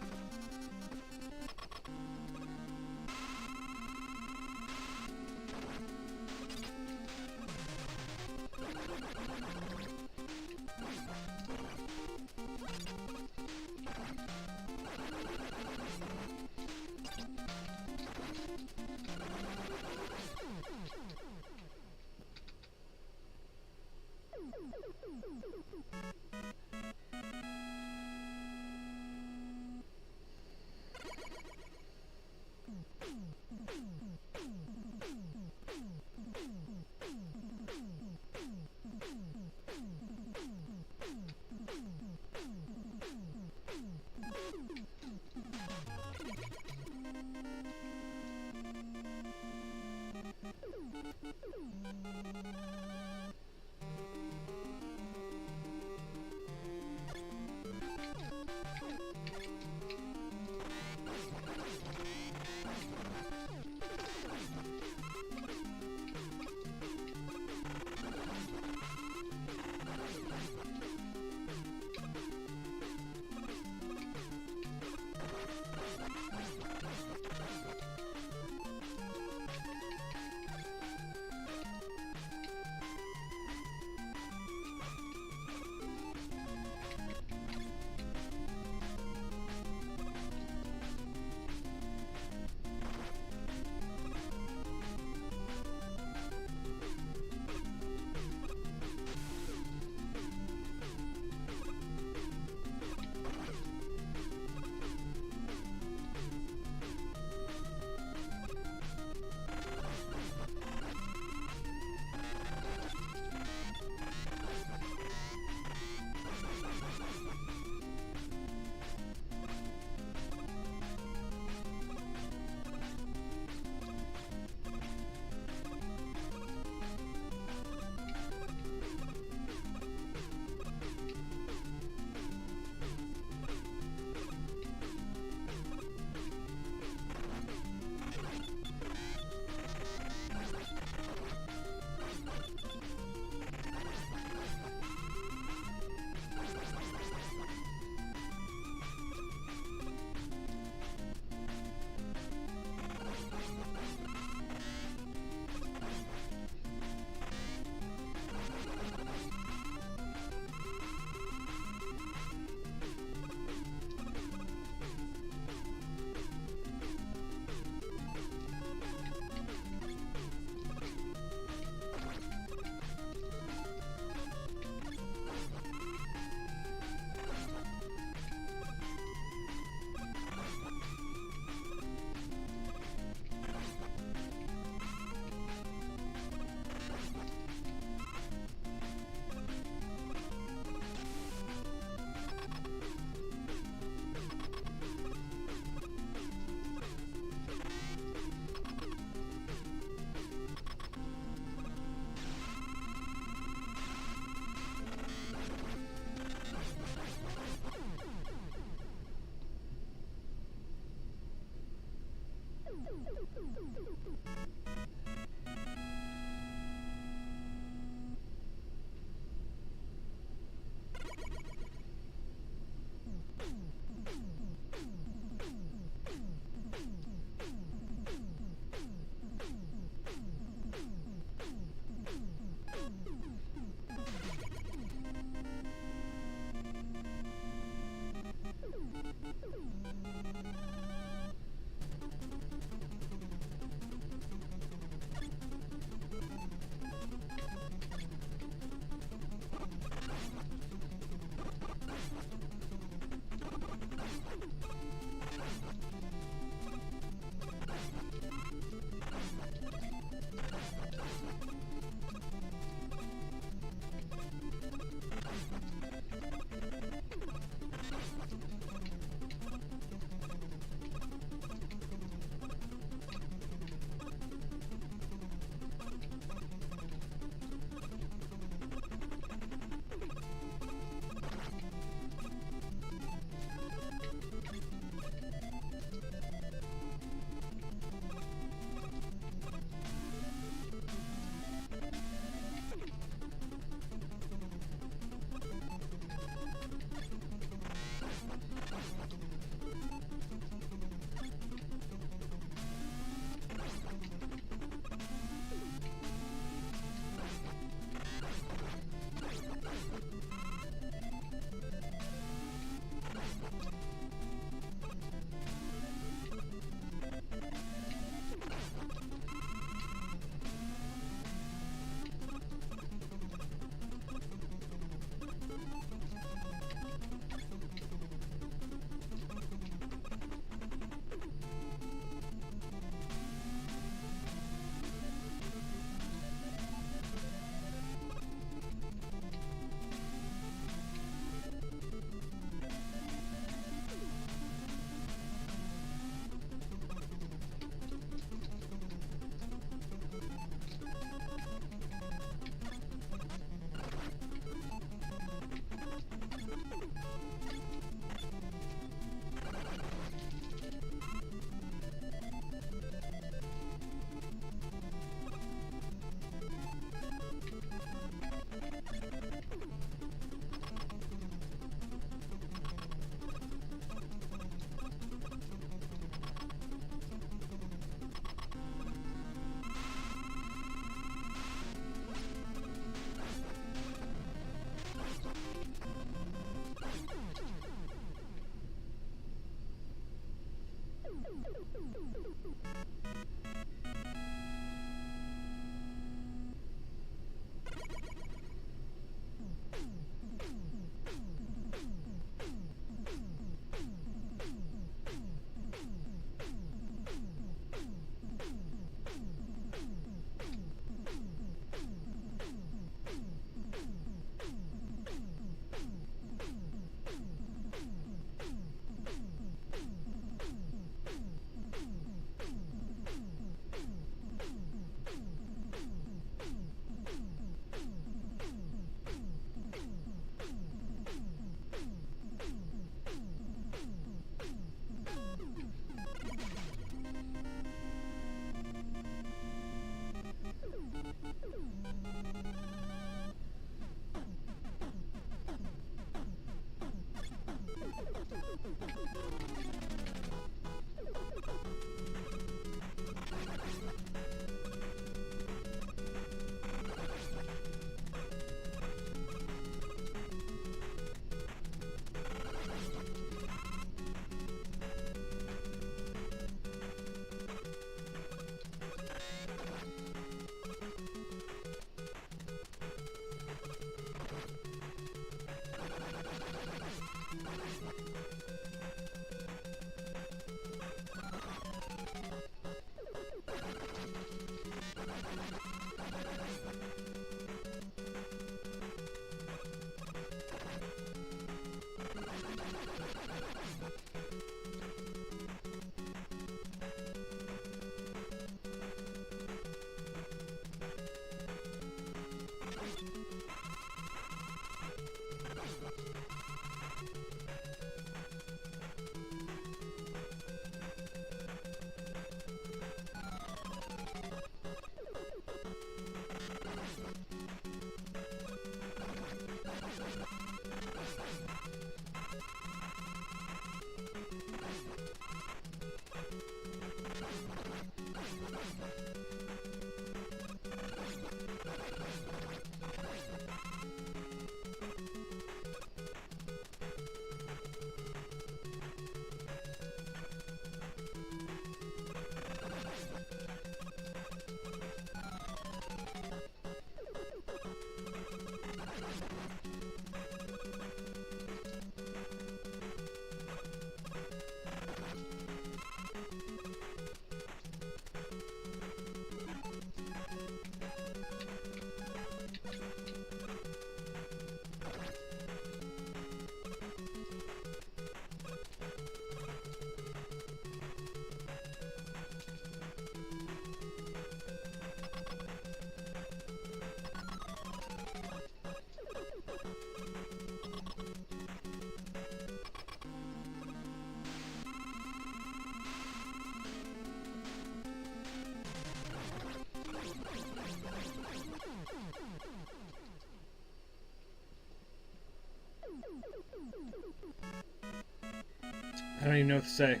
I don't even know what to say.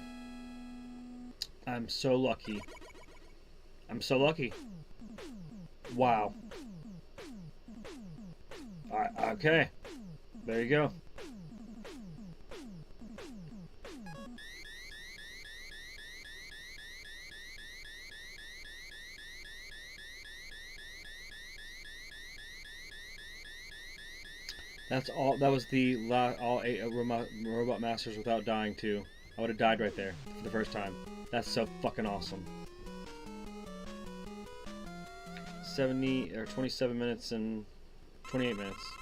I'm so lucky. I'm so lucky. Wow. Okay. There you go. That's all. That was the all 8 robot masters without dying too. I would have died right there for the first time. That's so fucking awesome. 70 or 27 minutes and 28 minutes.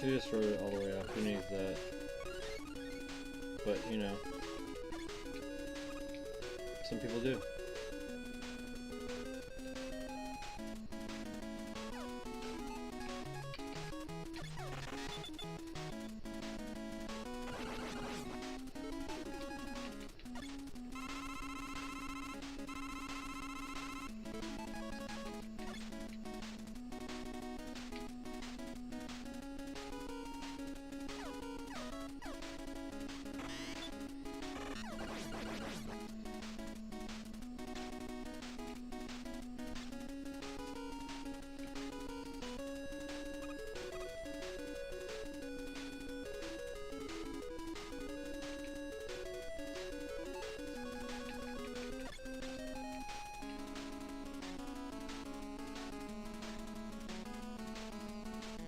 She just wrote it all the way up. Who needs that? But, you know, some people do.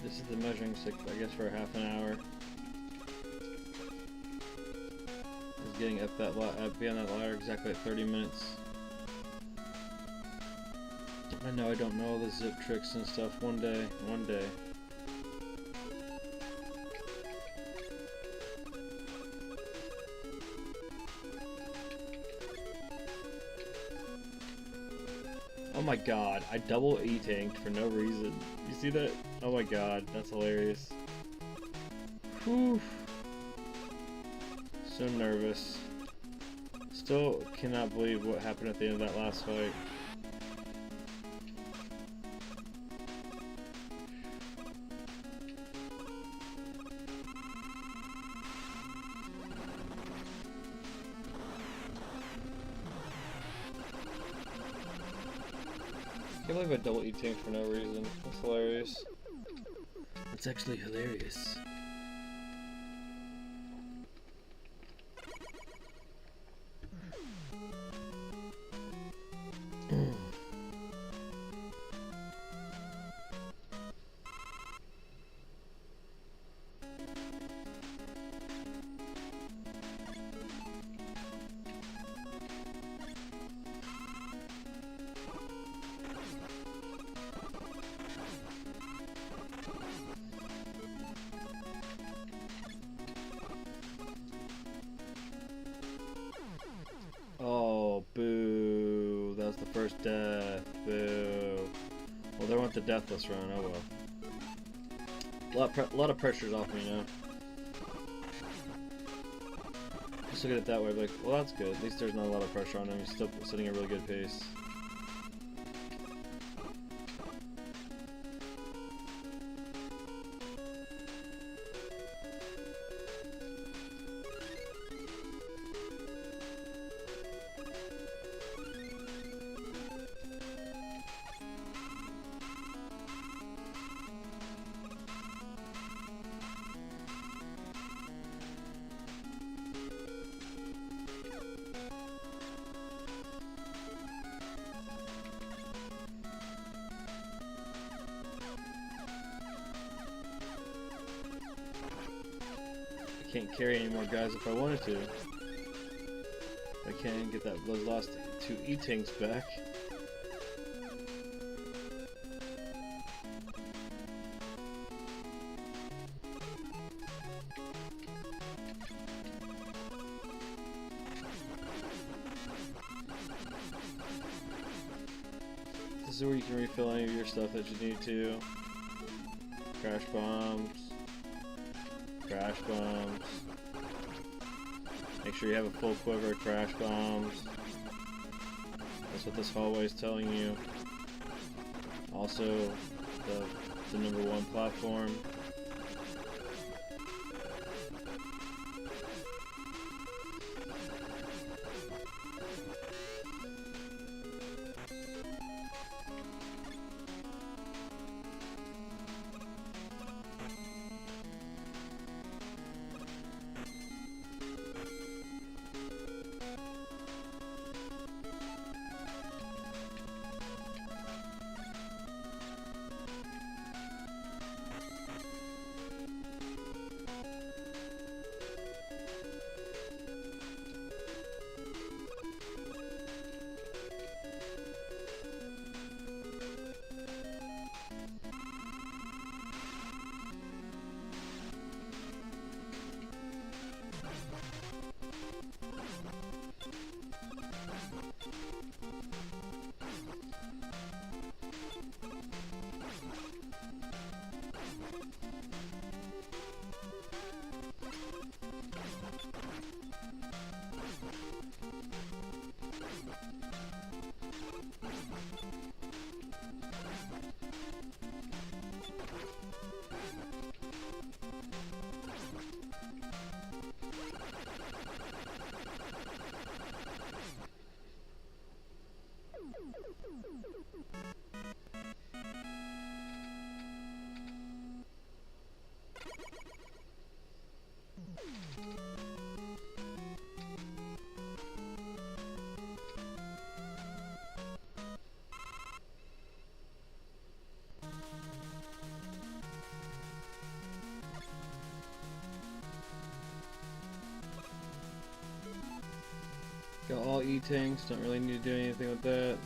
This is the measuring stick, I guess, for half an hour. Is getting up that be on that ladder exactly at 30 minutes. I know I don't know all the zip tricks and stuff. One day. Oh my god, I double E-tanked for no reason. You see that? Oh my god, that's hilarious. Whew. So nervous. Still cannot believe what happened at the end of that last fight. I can't believe I double E-tanked for no reason. That's hilarious. That's actually hilarious. Oh, boo. That was the first death. Boo. Well, there went the deathless run. Oh well. A lot of pressure's off me now. Just look at it that way, like, well, that's good. At least there's not a lot of pressure on him. He's still sitting at a really good pace. I can't carry any more guys if I wanted to. I can't get those last 2 E-tanks back. This is where you can refill any of your stuff that you need to. Crash bombs. Crash bombs. Make sure you have a full quiver of crash bombs. That's what this hallway is telling you. Also, the number 1 platform. Got all E-tanks, don't really need to do anything with that.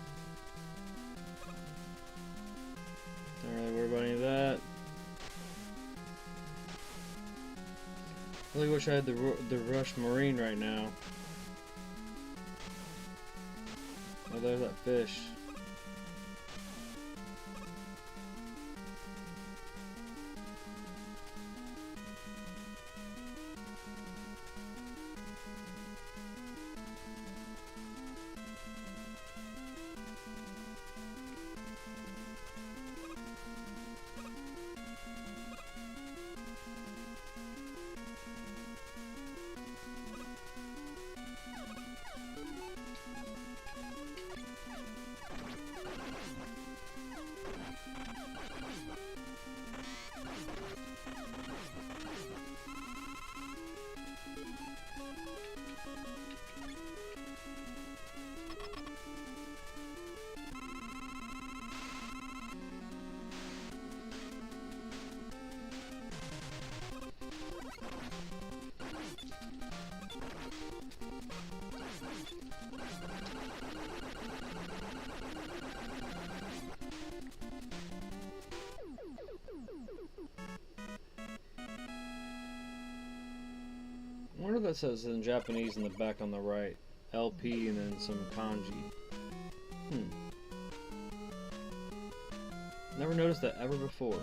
Don't really worry about any of that. Really wish I had the Rush Marine right now. Oh, there's that fish. I wonder what that says in Japanese in the back on the right. LP and then some kanji. Never noticed that ever before.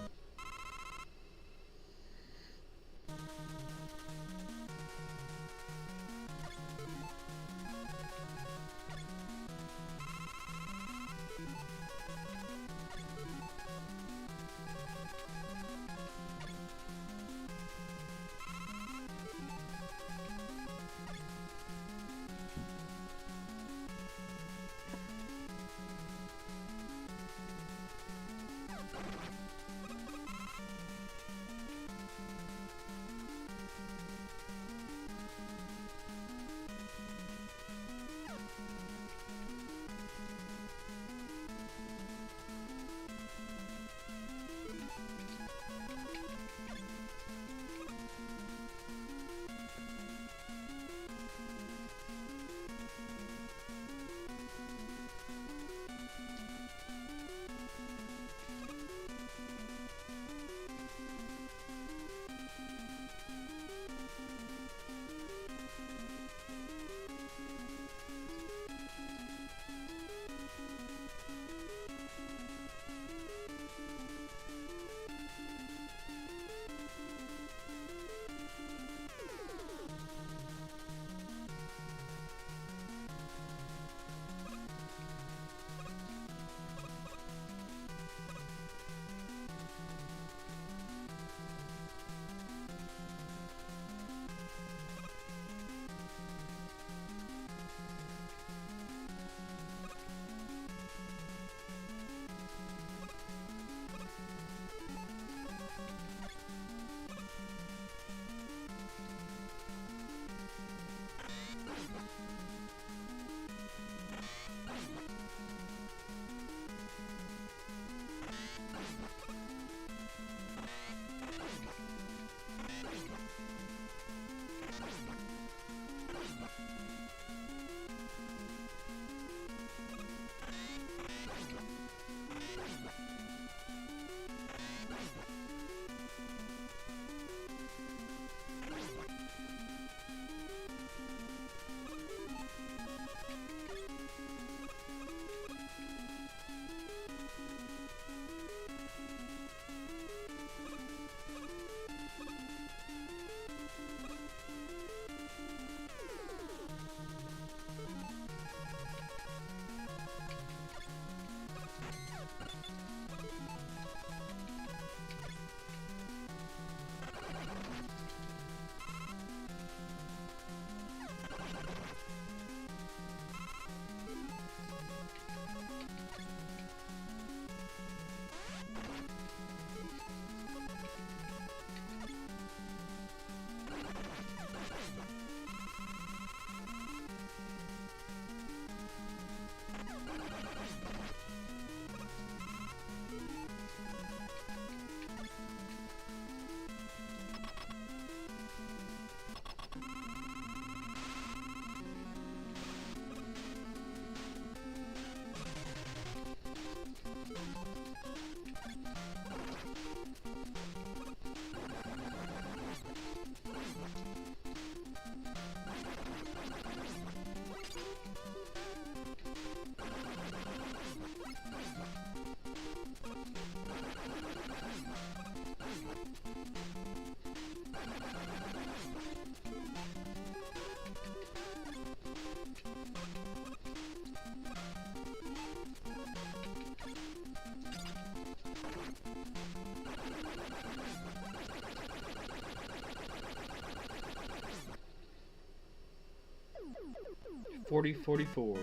4044.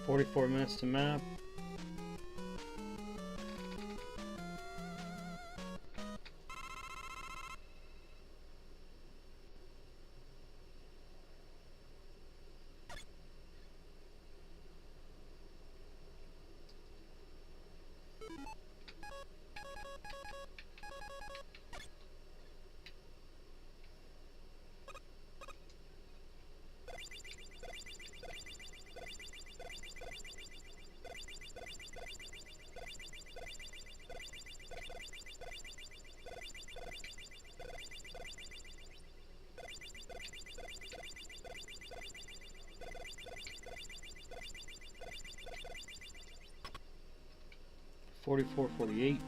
$44 minutes to map. $44.48.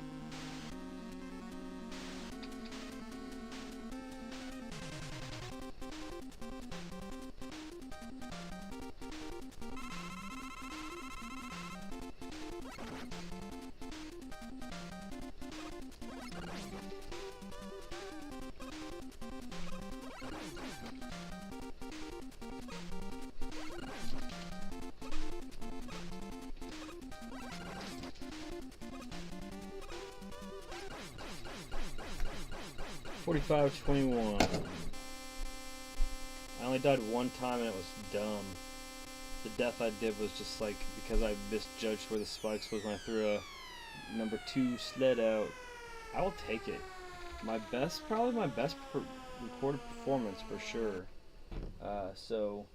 $45.21. I only died one time and it was dumb. The death I did was just like because I misjudged where the spikes was when I threw a number 2 sled out. I will take it. Probably my best recorded performance for sure. So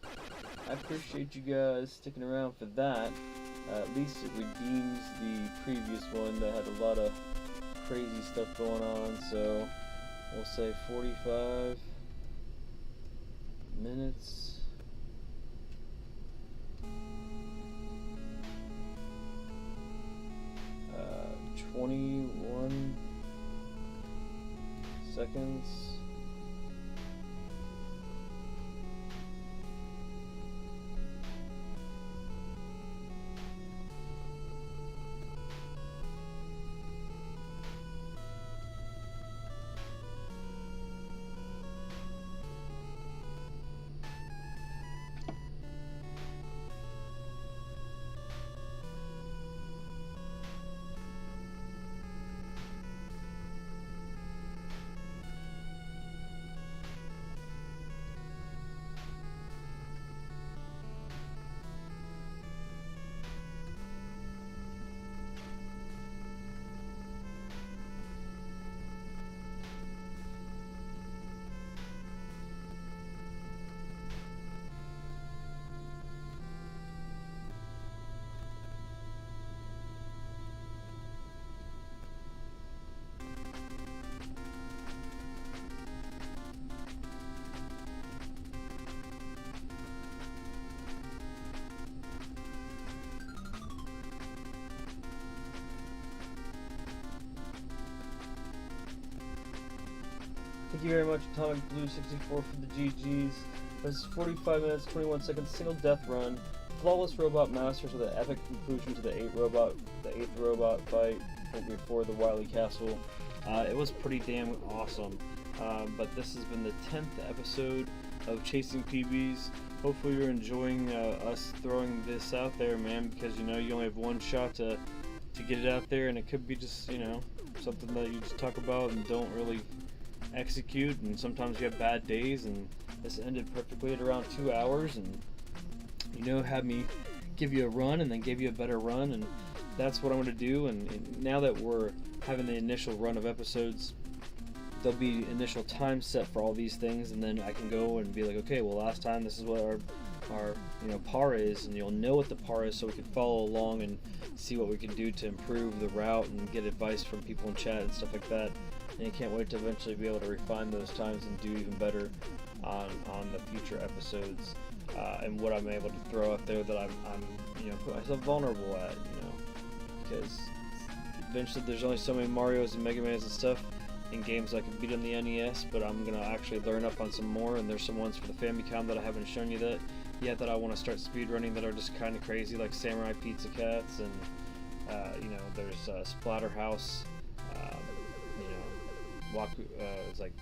I appreciate you guys sticking around for that. At least it redeems the previous one that had a lot of crazy stuff going on. So we'll say 45 minutes. 21 seconds. Thank you very much, Atomic Blue 64 for the GGs. This is 45 minutes, 21 seconds, single death run. Flawless Robot Masters with an epic conclusion to the eighth robot fight before the Wily Castle. It was pretty damn awesome. But this has been the 10th episode of Chasing PBs. Hopefully you're enjoying us throwing this out there, man, because you know you only have one shot to get it out there, and it could be just, you know, something that you just talk about and don't really execute, and sometimes you have bad days, and this ended perfectly at around 2 hours, and you know, had me give you a run and then give you a better run, and that's what I'm going to do. And now that we're having the initial run of episodes, there'll be initial time set for all these things, and then I can go and be like, okay, well, last time this is what our you know, par is, and you'll know what the par is, so we can follow along and see what we can do to improve the route and get advice from people in chat and stuff like that. And I can't wait to eventually be able to refine those times and do even better on the future episodes, and what I'm able to throw out there that I'm you know, put myself vulnerable at, you know, because eventually there's only so many Marios and Megamans and stuff in games I can beat on the NES, but I'm gonna actually learn up on some more, and there's some ones for the Famicom that I haven't shown you that yet that I want to start speedrunning that are just kind of crazy, like Samurai Pizza Cats, and you know, there's Splatterhouse, you know, Waku, it's like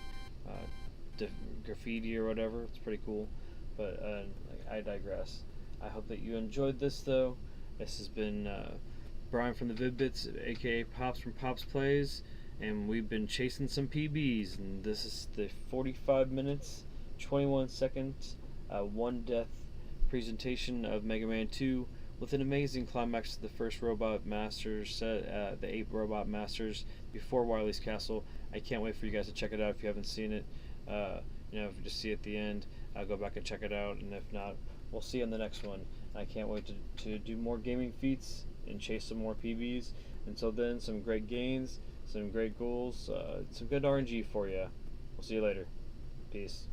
graffiti or whatever. It's pretty cool, but I digress. I hope that you enjoyed this, though. This has been Brian from the Vid-Bits, aka Pops from Pops Plays, and we've been chasing some PBs, and this is the 45 minutes, 21 seconds, one death presentation of Mega Man 2 with an amazing climax to the first Robot Masters set, the 8 Robot Masters before Wily's Castle. I can't wait for you guys to check it out if you haven't seen it. You know, if you just see it at the end, go back and check it out, and if not, we'll see you on the next one. I can't wait to do more gaming feats and chase some more PBs. Until then, some great gains, some great goals, some good RNG for you. We'll see you later. Peace.